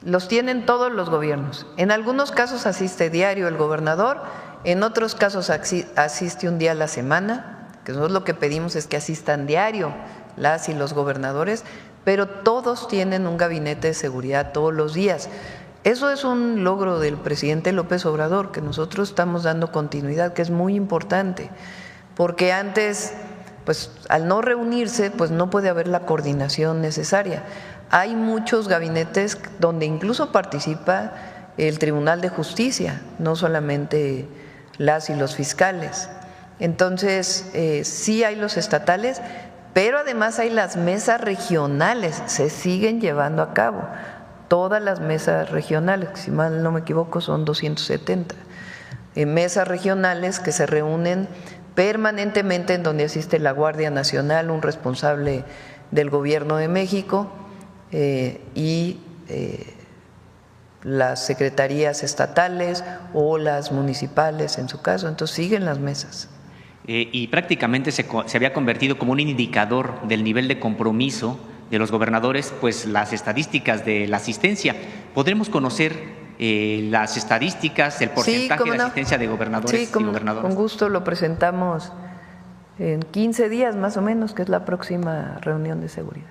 los tienen todos los gobiernos. En algunos casos asiste diario el gobernador, en otros casos asiste un día a la semana, que nosotros lo que pedimos es que asistan diario las y los gobernadores, pero todos tienen un gabinete de seguridad todos los días. Eso es un logro del presidente López Obrador, que nosotros estamos dando continuidad, que es muy importante, porque antes, pues al no reunirse, pues no puede haber la coordinación necesaria. Hay muchos gabinetes donde incluso participa el Tribunal de Justicia, no solamente las y los fiscales. Entonces, sí hay los estatales, pero además hay las mesas regionales, se siguen llevando a cabo. Todas las mesas regionales, que si mal no me equivoco son 270 mesas regionales que se reúnen permanentemente, en donde asiste la Guardia Nacional, un responsable del Gobierno de México y las secretarías estatales o las municipales en su caso. Entonces siguen las mesas. Y prácticamente se había convertido como un indicador del nivel de compromiso de los gobernadores, pues las estadísticas de la asistencia. ¿Podremos conocer las estadísticas, el porcentaje de asistencia de gobernadores y gobernadoras? Con gusto lo presentamos en 15 días más o menos, que es la próxima reunión de seguridad.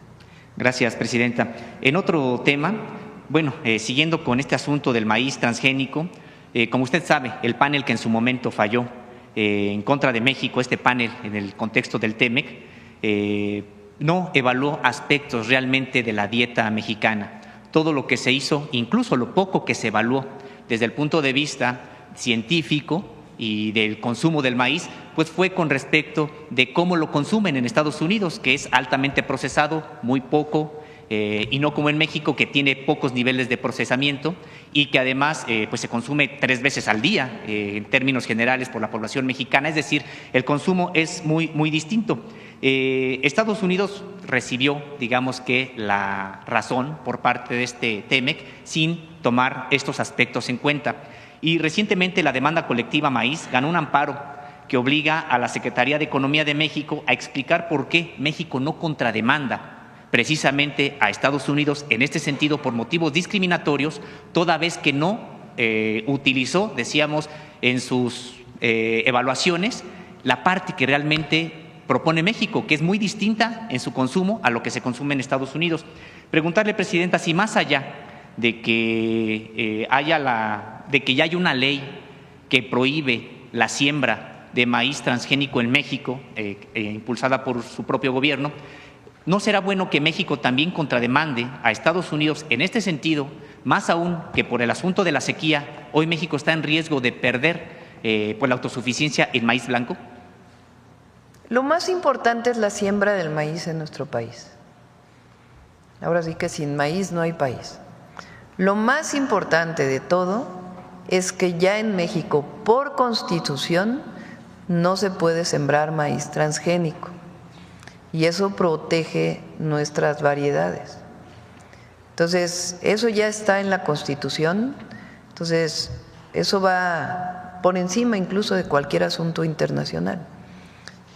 Gracias, Presidenta. En otro tema, bueno, siguiendo con este asunto del maíz transgénico, como usted sabe, el panel que en su momento falló en contra de México, este panel en el contexto del TEMEC, no evaluó aspectos realmente de la dieta mexicana. Todo lo que se hizo, incluso lo poco que se evaluó desde el punto de vista científico y del consumo del maíz, pues fue con respecto de cómo lo consumen en Estados Unidos, que es altamente procesado, muy poco, y no como en México, que tiene pocos niveles de procesamiento y que además pues se consume 3 veces al día en términos generales por la población mexicana. Es decir, el consumo es muy distinto. Estados Unidos recibió, digamos que, la razón por parte de este TEMEC sin tomar estos aspectos en cuenta. Y recientemente la demanda colectiva maíz ganó un amparo que obliga a la Secretaría de Economía de México a explicar por qué México no contrademanda precisamente a Estados Unidos en este sentido por motivos discriminatorios, toda vez que no utilizó, decíamos, en sus evaluaciones la parte que realmente propone México, que es muy distinta en su consumo a lo que se consume en Estados Unidos. Preguntarle, Presidenta, si más allá de que ya hay una ley que prohíbe la siembra de maíz transgénico en México, impulsada por su propio gobierno, ¿no será bueno que México también contrademande a Estados Unidos en este sentido, más aún que por el asunto de la sequía? Hoy México está en riesgo de perder la autosuficiencia en maíz blanco. Lo más importante es la siembra del maíz en nuestro país. Ahora sí que sin maíz no hay país. Lo más importante de todo es que ya en México, por Constitución, no se puede sembrar maíz transgénico y eso protege nuestras variedades. Entonces, eso ya está en la Constitución, entonces eso va por encima incluso de cualquier asunto internacional.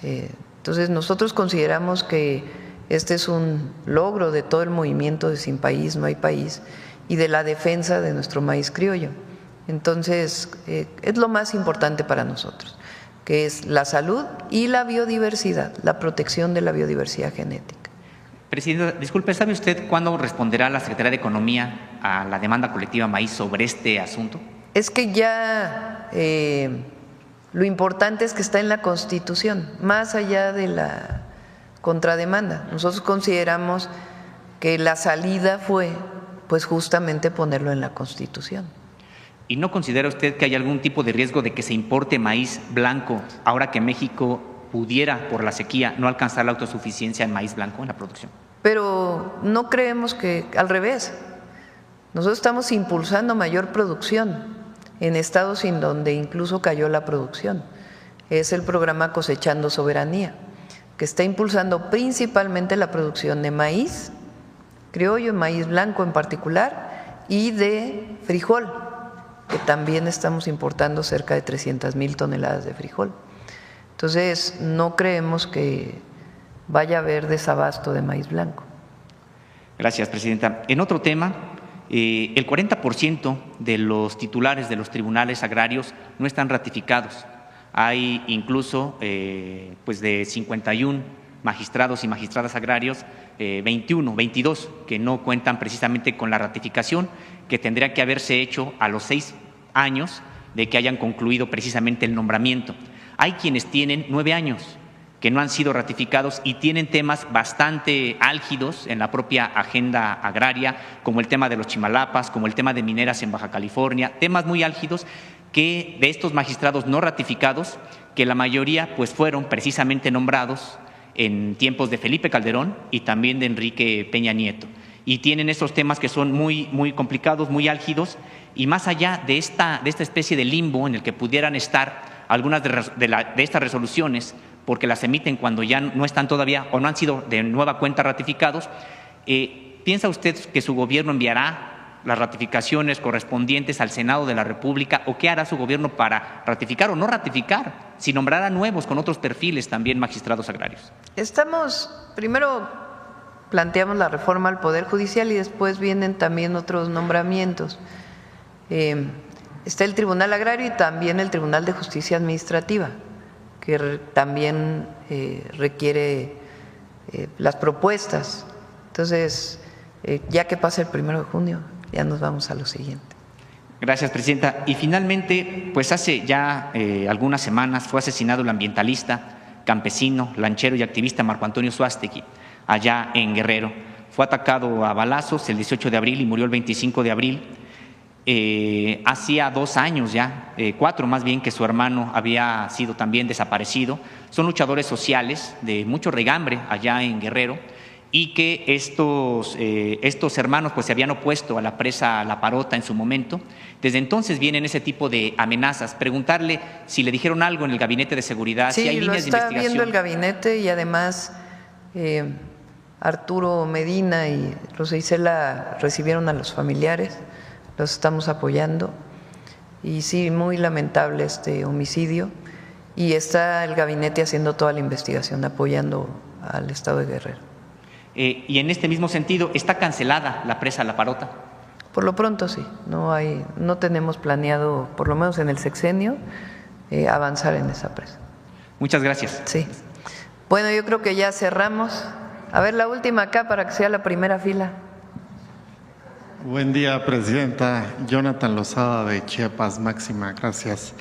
Entonces, nosotros consideramos que este es un logro de todo el movimiento de Sin País, No Hay País y de la defensa de nuestro maíz criollo. Entonces, es lo más importante para nosotros, que es la salud y la biodiversidad, la protección de la biodiversidad genética. Presidenta, disculpe, ¿sabe usted cuándo responderá la Secretaría de Economía a la demanda colectiva maíz sobre este asunto? Es que ya lo importante es que está en la Constitución, más allá de la contrademanda. Nosotros consideramos que la salida fue, pues, justamente ponerlo en la Constitución. ¿Y no considera usted que hay algún tipo de riesgo de que se importe maíz blanco ahora que México pudiera, por la sequía, no alcanzar la autosuficiencia en maíz blanco en la producción? Pero no creemos que, al revés, nosotros estamos impulsando mayor producción en estados en donde incluso cayó la producción. Es el programa Cosechando Soberanía, que está impulsando principalmente la producción de maíz criollo, maíz blanco en particular, y de frijol, que también estamos importando cerca de 300,000 toneladas de frijol. Entonces, no creemos que vaya a haber desabasto de maíz blanco. Gracias, Presidenta. En otro tema, el 40% de los titulares de los tribunales agrarios no están ratificados. Hay incluso, pues de 51 magistrados y magistradas agrarios, 22 que no cuentan precisamente con la ratificación que tendría que haberse hecho a los 6 años de que hayan concluido precisamente el nombramiento. Hay quienes tienen 9 años que no han sido ratificados y tienen temas bastante álgidos en la propia agenda agraria, como el tema de los chimalapas, como el tema de mineras en Baja California, temas muy álgidos que de estos magistrados no ratificados, que la mayoría pues fueron precisamente nombrados en tiempos de Felipe Calderón y también de Enrique Peña Nieto. Y tienen estos temas que son muy complicados, muy álgidos, y más allá de esta especie de limbo en el que pudieran estar algunas de estas resoluciones, porque las emiten cuando ya no están todavía o no han sido de nueva cuenta ratificados, ¿piensa usted que su gobierno enviará las ratificaciones correspondientes al Senado de la República, o qué hará su gobierno para ratificar o no ratificar, si nombrará nuevos con otros perfiles también magistrados agrarios? Primero planteamos la reforma al Poder Judicial y después vienen también otros nombramientos. Está el Tribunal Agrario y también el Tribunal de Justicia Administrativa, que también requiere las propuestas. Entonces, ya que pasa el 1 de junio, ya nos vamos a lo siguiente. Gracias, Presidenta. Y finalmente, pues hace ya algunas semanas fue asesinado el ambientalista, campesino, lanchero y activista Marco Antonio Suástegui, allá en Guerrero. Fue atacado a balazos el 18 de abril y murió el 25 de abril. Hacía 2 años ya, 4 más bien, que su hermano había sido también desaparecido. Son luchadores sociales de mucho regambre allá en Guerrero, y que estos hermanos pues se habían opuesto a la presa La Parota en su momento. Desde entonces vienen ese tipo de amenazas. Preguntarle si le dijeron algo en el Gabinete de Seguridad, sí, si hay líneas de investigación. Sí, lo está viendo el gabinete, y además Arturo Medina y Rosa Isela recibieron a los familiares, los estamos apoyando, y sí, muy lamentable este homicidio, y está el gabinete haciendo toda la investigación, apoyando al Estado de Guerrero. Y en este mismo sentido, ¿está cancelada la presa La Parota? Por lo pronto sí, no tenemos planeado, por lo menos en el sexenio, avanzar en esa presa. Muchas gracias. Sí. Bueno, yo creo que ya cerramos. A ver, la última acá para que sea la primera fila. Buen día, Presidenta. Jonathan Lozada, de Chiapas Máxima. Gracias.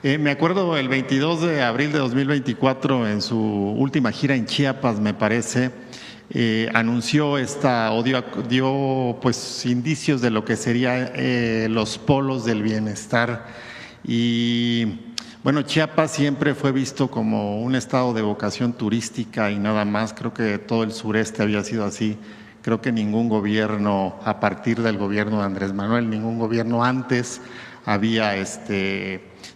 Me acuerdo el 22 de abril de 2024, en su última gira en Chiapas, me parece, anunció dio pues indicios de lo que serían los polos del bienestar. Y bueno, Chiapas siempre fue visto como un estado de vocación turística y nada más. Creo que todo el sureste había sido así. Creo que ningún gobierno, a partir del gobierno de Andrés Manuel, ningún gobierno antes había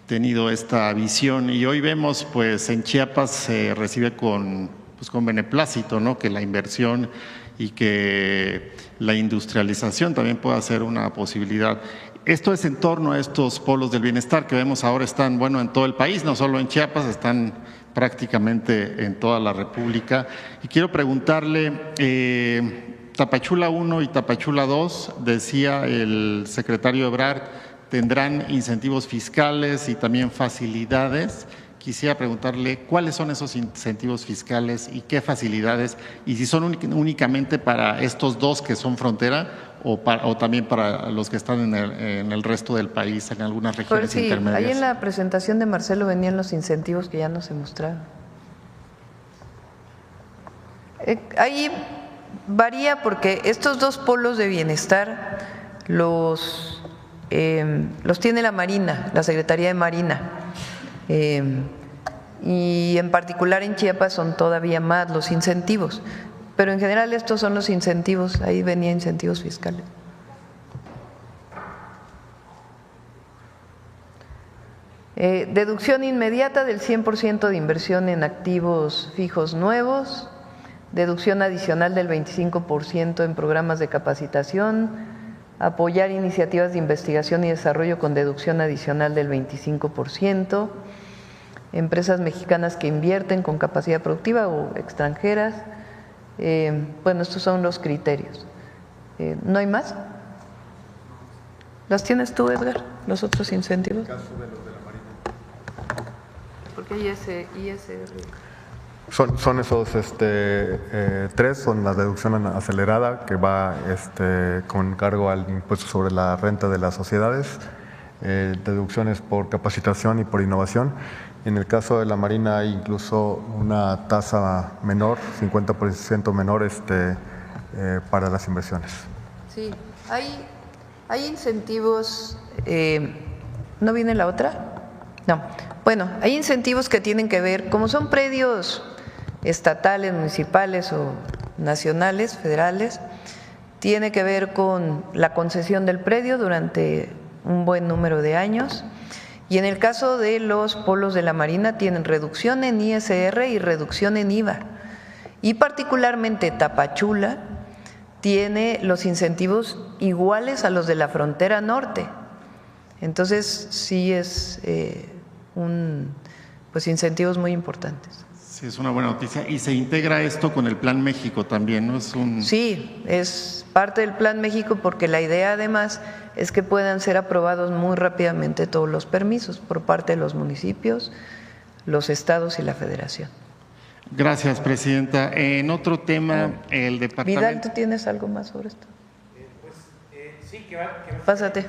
tenido esta visión. Y hoy vemos, pues en Chiapas se recibe con beneplácito, ¿no?, que la inversión y que la industrialización también pueda ser una posibilidad. Esto es en torno a estos polos del bienestar que vemos ahora están, bueno, en todo el país, no solo en Chiapas, están prácticamente en toda la República. Y quiero preguntarle, Tapachula 1 y Tapachula 2, decía el secretario Ebrard, tendrán incentivos fiscales y también facilidades. Quisiera preguntarle cuáles son esos incentivos fiscales y qué facilidades, y si son únicamente para estos dos que son frontera o también para los que están en el resto del país, en algunas regiones pues sí, intermedias. Ahí en la presentación de Marcelo venían los incentivos que ya no se mostraron. Ahí varía porque estos dos polos de bienestar los tiene la Marina, la Secretaría de Marina. Y en particular en Chiapas son todavía más los incentivos, pero en general estos son los incentivos, ahí venía incentivos fiscales. Deducción inmediata del 100% de inversión en activos fijos nuevos, deducción adicional del 25% en programas de capacitación, apoyar iniciativas de investigación y desarrollo con deducción adicional del 25%, empresas mexicanas que invierten con capacidad productiva o extranjeras. Bueno, estos son los criterios. ¿No hay más? ¿Los tienes tú, Edgar, los otros incentivos? En el caso de los de la Marina. Porque hay ISR. Son esos tres, son la deducción acelerada que va con cargo al impuesto sobre la renta de las sociedades, deducciones por capacitación y por innovación. Y en el caso de la Marina hay incluso una tasa menor, 50% menor para las inversiones. Sí, hay incentivos. ¿No viene la otra? No. Bueno, hay incentivos que tienen que ver, como son predios estatales, municipales o nacionales, federales, tiene que ver con la concesión del predio durante un buen número de años. Y en el caso de los polos de la Marina tienen reducción en ISR y reducción en IVA. Y particularmente Tapachula tiene los incentivos iguales a los de la frontera norte. Entonces sí es pues incentivos muy importantes. Sí, es una buena noticia. Y se integra esto con el Plan México también, ¿no? Sí, es parte del Plan México porque la idea además es que puedan ser aprobados muy rápidamente todos los permisos por parte de los municipios, los estados y la federación. Gracias, Presidenta. En otro tema, el departamento… Vidal, ¿tú tienes algo más sobre esto? Sí, que va. Pásate.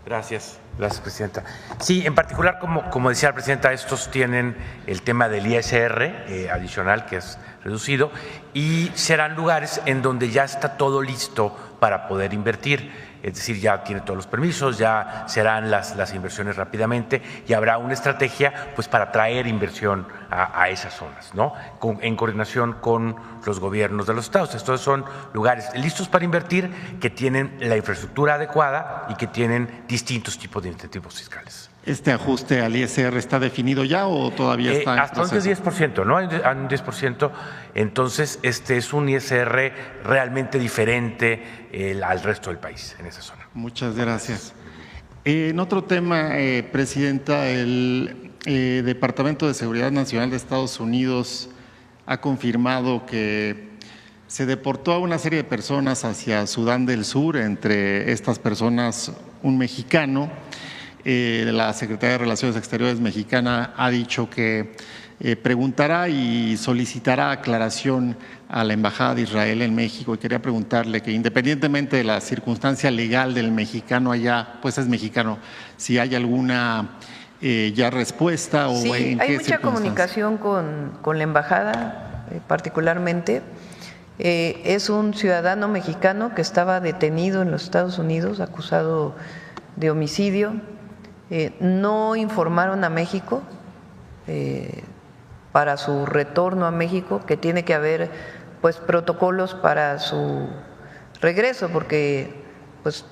Gracias, Presidenta. Sí, en particular, como decía la Presidenta, estos tienen el tema del ISR adicional, que es reducido, y serán lugares en donde ya está todo listo para poder invertir. Es decir, ya tiene todos los permisos, ya serán las inversiones rápidamente y habrá una estrategia pues para atraer inversión a esas zonas, ¿no? En coordinación con los gobiernos de los estados. Estos son lugares listos para invertir, que tienen la infraestructura adecuada y que tienen distintos tipos de incentivos fiscales. ¿Este ajuste al ISR está definido ya o todavía está en hasta un 10%, ¿no? Hay un 10%. Entonces, este es un ISR realmente diferente al resto del país en esa zona. Muchas gracias. En otro tema, Presidenta, el Departamento de Seguridad Nacional de Estados Unidos ha confirmado que se deportó a una serie de personas hacia Sudán del Sur, entre estas personas un mexicano. La Secretaría de Relaciones Exteriores mexicana ha dicho que preguntará y solicitará aclaración a la Embajada de Israel en México, y quería preguntarle que independientemente de la circunstancia legal del mexicano allá, pues es mexicano, si hay alguna ya respuesta o sí, en hay qué mucha comunicación con la Embajada particularmente. Es un ciudadano mexicano que estaba detenido en los Estados Unidos acusado de homicidio. No informaron a México para su retorno a México, que tiene que haber pues protocolos para su regreso, porque pues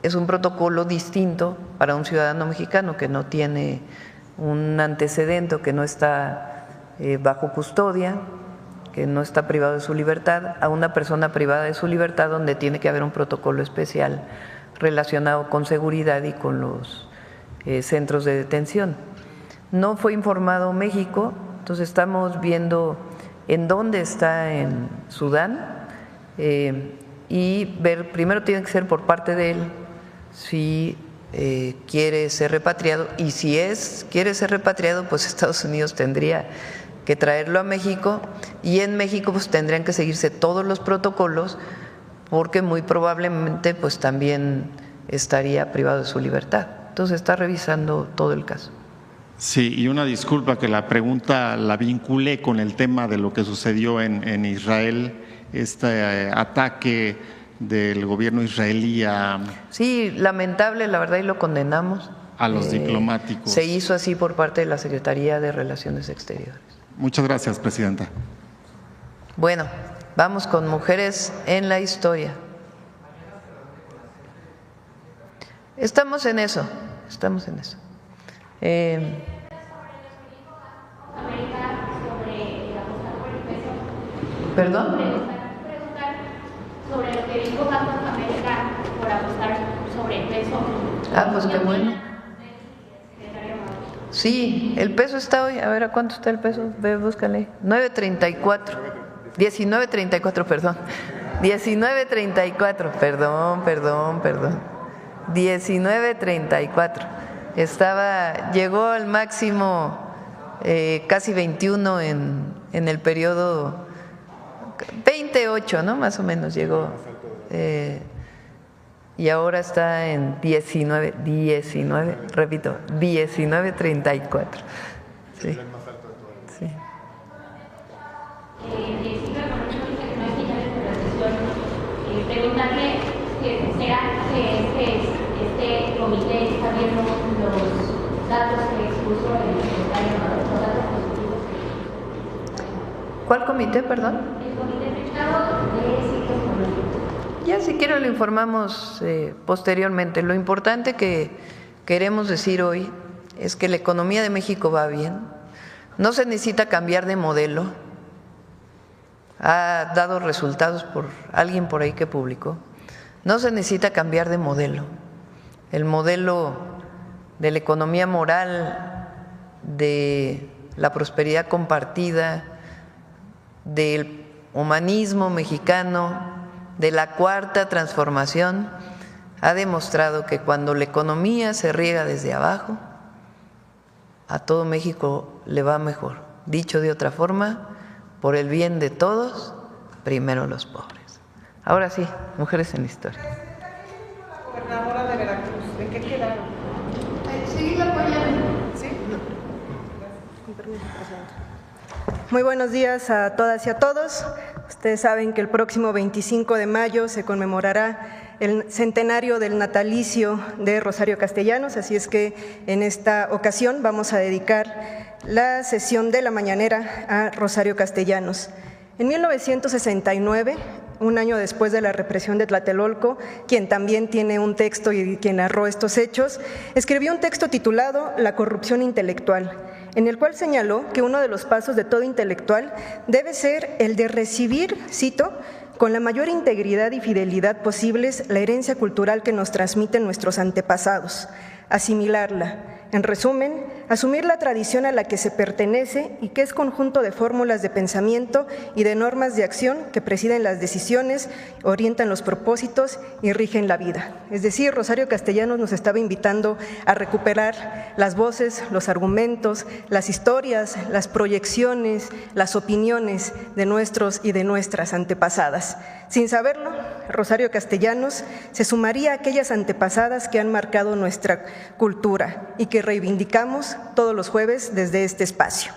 es un protocolo distinto para un ciudadano mexicano que no tiene un antecedente, que no está bajo custodia, que no está privado de su libertad, a una persona privada de su libertad, donde tiene que haber un protocolo especial relacionado con seguridad y con los centros de detención. No fue informado México, entonces estamos viendo en dónde está en Sudán y ver, primero tiene que ser por parte de él si quiere ser repatriado, y si quiere ser repatriado, pues Estados Unidos tendría que traerlo a México, y en México pues tendrían que seguirse todos los protocolos, porque muy probablemente pues también estaría privado de su libertad. Entonces está revisando todo el caso. Sí, y una disculpa que la pregunta la vinculé con el tema de lo que sucedió en Israel, este ataque del gobierno israelí a… Sí, lamentable, la verdad, y lo condenamos. A los diplomáticos. Se hizo así por parte de la Secretaría de Relaciones Exteriores. Muchas gracias, presidenta. Bueno, vamos con mujeres en la historia. Estamos en eso. ¿Perdón? Sobre lo que dijo Bank of America por apostar sobre el peso. Ah, pues qué bueno. Sí, el peso está hoy, a ver, ¿a cuánto está el peso? Ve, búscale. 9.34. 19.34, perdón. 19.34, perdón. 19.34. Llegó al máximo casi 21 en el periodo 28, ¿no? Más o menos llegó. Y ahora está en 19, repito, 19.34. Sí. Sí. Preguntarle ¿será que este comité está viendo los datos que expuso el secretario Amador, los datos positivos? ¿Cuál comité, perdón? El comité fechado de ciclos económicos. Ya si quiero lo informamos posteriormente. Lo importante que queremos decir hoy es que la economía de México va bien. No se necesita cambiar de modelo. Ha dado resultados por alguien por ahí que publicó. No se necesita cambiar de modelo. El modelo de la economía moral, de la prosperidad compartida, del humanismo mexicano, de la cuarta transformación, ha demostrado que cuando la economía se riega desde abajo, a todo México le va mejor. Dicho de otra forma, por el bien de todos, primero los pobres. Ahora sí, mujeres en la historia. Gobernadora de Veracruz, ¿en qué quedaron? Seguir apoyando. ¿Sí? Muy buenos días a todas y a todos. Ustedes saben que el próximo 25 de mayo se conmemorará el centenario del natalicio de Rosario Castellanos, así es que en esta ocasión vamos a dedicar la sesión de la mañanera a Rosario Castellanos. En 1969, un año después de la represión de Tlatelolco, quien también tiene un texto y quien narró estos hechos, escribió un texto titulado La corrupción intelectual, en el cual señaló que uno de los pasos de todo intelectual debe ser el de recibir, cito, con la mayor integridad y fidelidad posibles la herencia cultural que nos transmiten nuestros antepasados, asimilarla, En resumen, asumir la tradición a la que se pertenece y que es conjunto de fórmulas de pensamiento y de normas de acción que presiden las decisiones, orientan los propósitos y rigen la vida. Es decir, Rosario Castellanos nos estaba invitando a recuperar las voces, los argumentos, las historias, las proyecciones, las opiniones de nuestros y de nuestras antepasadas. Sin saberlo, Rosario Castellanos se sumaría a aquellas antepasadas que han marcado nuestra cultura y que reivindicamos todos los jueves desde este espacio.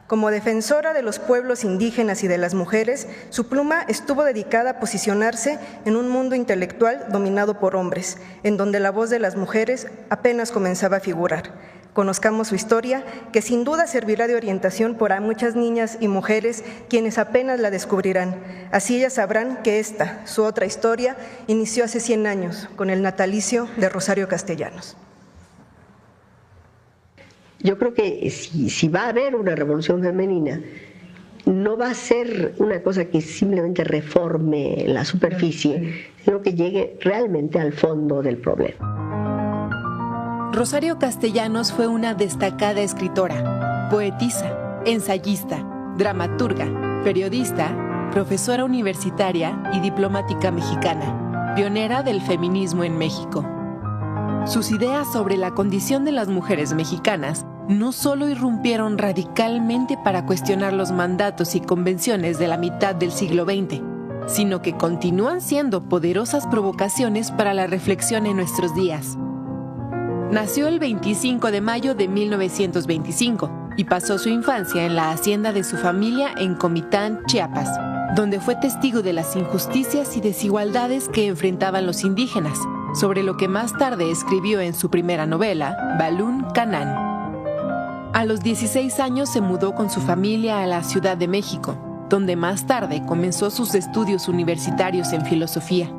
Como defensora de los pueblos indígenas y de las mujeres, su pluma estuvo dedicada a posicionarse en un mundo intelectual dominado por hombres, en donde la voz de las mujeres apenas comenzaba a figurar. Conozcamos su historia, que sin duda servirá de orientación para muchas niñas y mujeres quienes apenas la descubrirán. Así ellas sabrán que esta, su otra historia, inició hace 100 años con el natalicio de Rosario Castellanos. Yo creo que si va a haber una revolución femenina, no va a ser una cosa que simplemente reforme la superficie, sino que llegue realmente al fondo del problema. Rosario Castellanos fue una destacada escritora, poetisa, ensayista, dramaturga, periodista, profesora universitaria y diplomática mexicana, pionera del feminismo en México. Sus ideas sobre la condición de las mujeres mexicanas no solo irrumpieron radicalmente para cuestionar los mandatos y convenciones de la mitad del siglo XX, sino que continúan siendo poderosas provocaciones para la reflexión en nuestros días. Nació el 25 de mayo de 1925 y pasó su infancia en la hacienda de su familia en Comitán, Chiapas, donde fue testigo de las injusticias y desigualdades que enfrentaban los indígenas, sobre lo que más tarde escribió en su primera novela, Balún Canán. A los 16 años se mudó con su familia a la Ciudad de México, donde más tarde comenzó sus estudios universitarios en filosofía.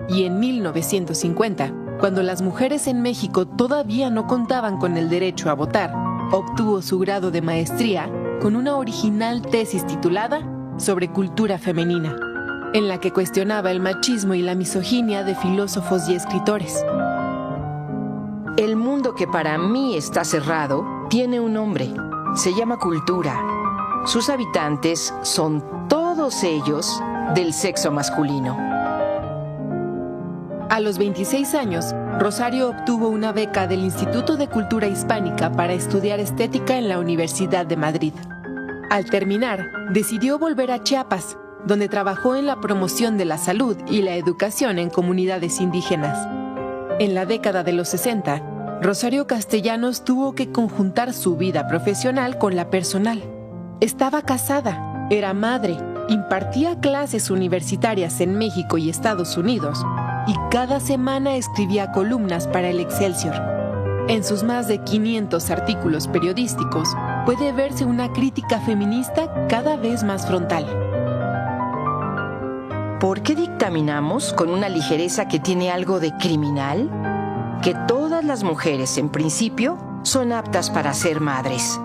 Y en 1950, cuando las mujeres en México todavía no contaban con el derecho a votar, obtuvo su grado de maestría con una original tesis titulada Sobre cultura femenina, en la que cuestionaba el machismo y la misoginia de filósofos y escritores. El mundo que para mí está cerrado tiene un nombre, se llama cultura. Sus habitantes son todos ellos del sexo masculino. A los 26 años, Rosario obtuvo una beca del Instituto de Cultura Hispánica para estudiar estética en la Universidad de Madrid. Al terminar, decidió volver a Chiapas, donde trabajó en la promoción de la salud y la educación en comunidades indígenas. En la década de los 60, Rosario Castellanos tuvo que conjuntar su vida profesional con la personal. Estaba casada, era madre, impartía clases universitarias en México y Estados Unidos, y cada semana escribía columnas para el Excelsior. En sus más de 500 artículos periodísticos puede verse una crítica feminista cada vez más frontal. ¿Por qué dictaminamos con una ligereza que tiene algo de criminal que todas las mujeres, en principio, son aptas para ser madres?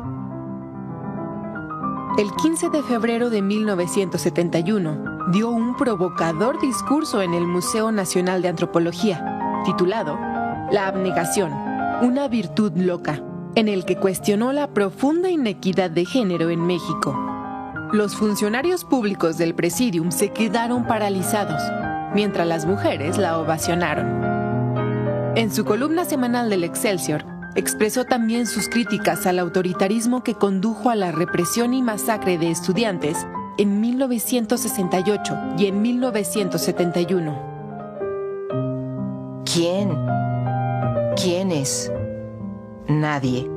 El 15 de febrero de 1971 dio un provocador discurso en el Museo Nacional de Antropología, titulado La abnegación, una virtud loca, en el que cuestionó la profunda inequidad de género en México. Los funcionarios públicos del Presidium se quedaron paralizados, mientras las mujeres la ovacionaron. En su columna semanal del Excelsior, expresó también sus críticas al autoritarismo que condujo a la represión y masacre de estudiantes en 1968 y en 1971. ¿Quién es? Nadie.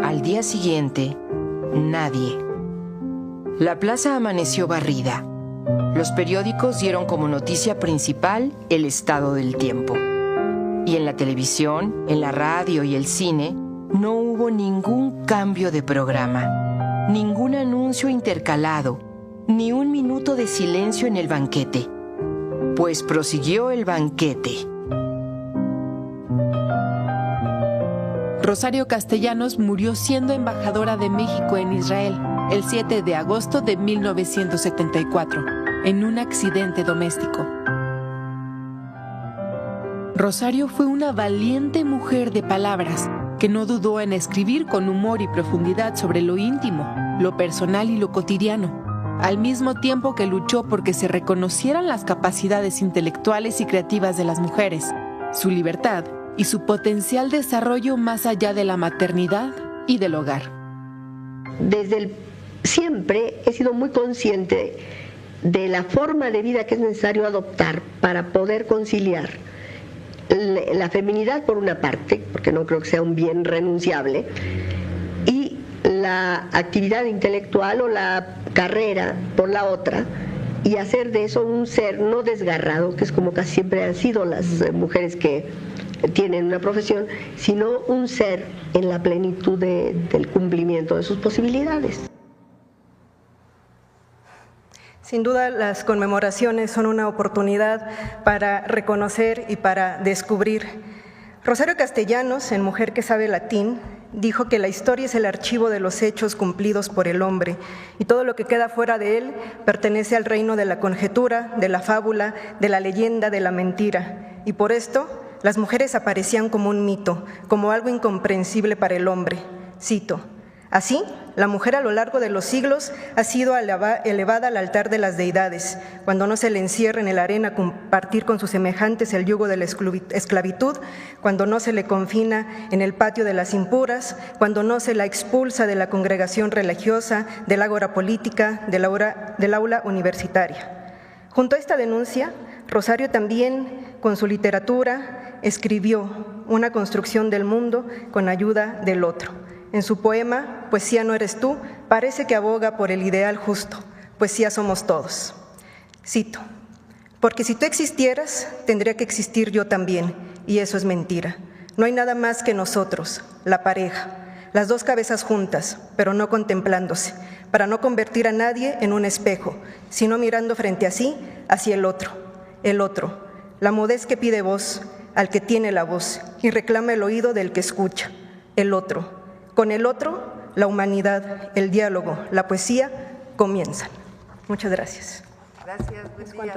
Al día siguiente, nadie. La plaza amaneció barrida. Los periódicos dieron como noticia principal el estado del tiempo. Y en la televisión, en la radio y el cine, no hubo ningún cambio de programa, ningún anuncio intercalado, ni un minuto de silencio en el banquete. Pues prosiguió el banquete. Rosario Castellanos murió siendo embajadora de México en Israel el 7 de agosto de 1974, en un accidente doméstico. Rosario fue una valiente mujer de palabras que no dudó en escribir con humor y profundidad sobre lo íntimo, lo personal y lo cotidiano, al mismo tiempo que luchó porque se reconocieran las capacidades intelectuales y creativas de las mujeres, su libertad y su potencial desarrollo más allá de la maternidad y del hogar. Siempre he sido muy consciente de la forma de vida que es necesario adoptar para poder conciliar la feminidad por una parte, porque no creo que sea un bien renunciable, y la actividad intelectual o la carrera por la otra, y hacer de eso un ser no desgarrado, que es como casi siempre han sido las mujeres que tienen una profesión, sino un ser en la plenitud del cumplimiento de sus posibilidades. Sin duda, las conmemoraciones son una oportunidad para reconocer y para descubrir. Rosario Castellanos, en Mujer que sabe latín, dijo que la historia es el archivo de los hechos cumplidos por el hombre y todo lo que queda fuera de él pertenece al reino de la conjetura, de la fábula, de la leyenda, de la mentira. Y por esto, las mujeres aparecían como un mito, como algo incomprensible para el hombre. Cito: así, la mujer a lo largo de los siglos ha sido elevada al altar de las deidades, cuando no se le encierra en la arena a compartir con sus semejantes el yugo de la esclavitud, cuando no se le confina en el patio de las impuras, cuando no se la expulsa de la congregación religiosa, del ágora política, del aula universitaria. Junto a esta denuncia, Rosario también, con su literatura, escribió una construcción del mundo con ayuda del otro. En su poema, Poesía no eres tú, parece que aboga por el ideal justo, poesía somos todos. Cito: porque si tú existieras, tendría que existir yo también, y eso es mentira. No hay nada más que nosotros, la pareja, las dos cabezas juntas, pero no contemplándose, para no convertir a nadie en un espejo, sino mirando frente a sí, hacia el otro, la mudez que pide voz al que tiene la voz y reclama el oído del que escucha, el otro. Con el otro, la humanidad, el diálogo, la poesía comienzan. Muchas gracias. Gracias. Buen día.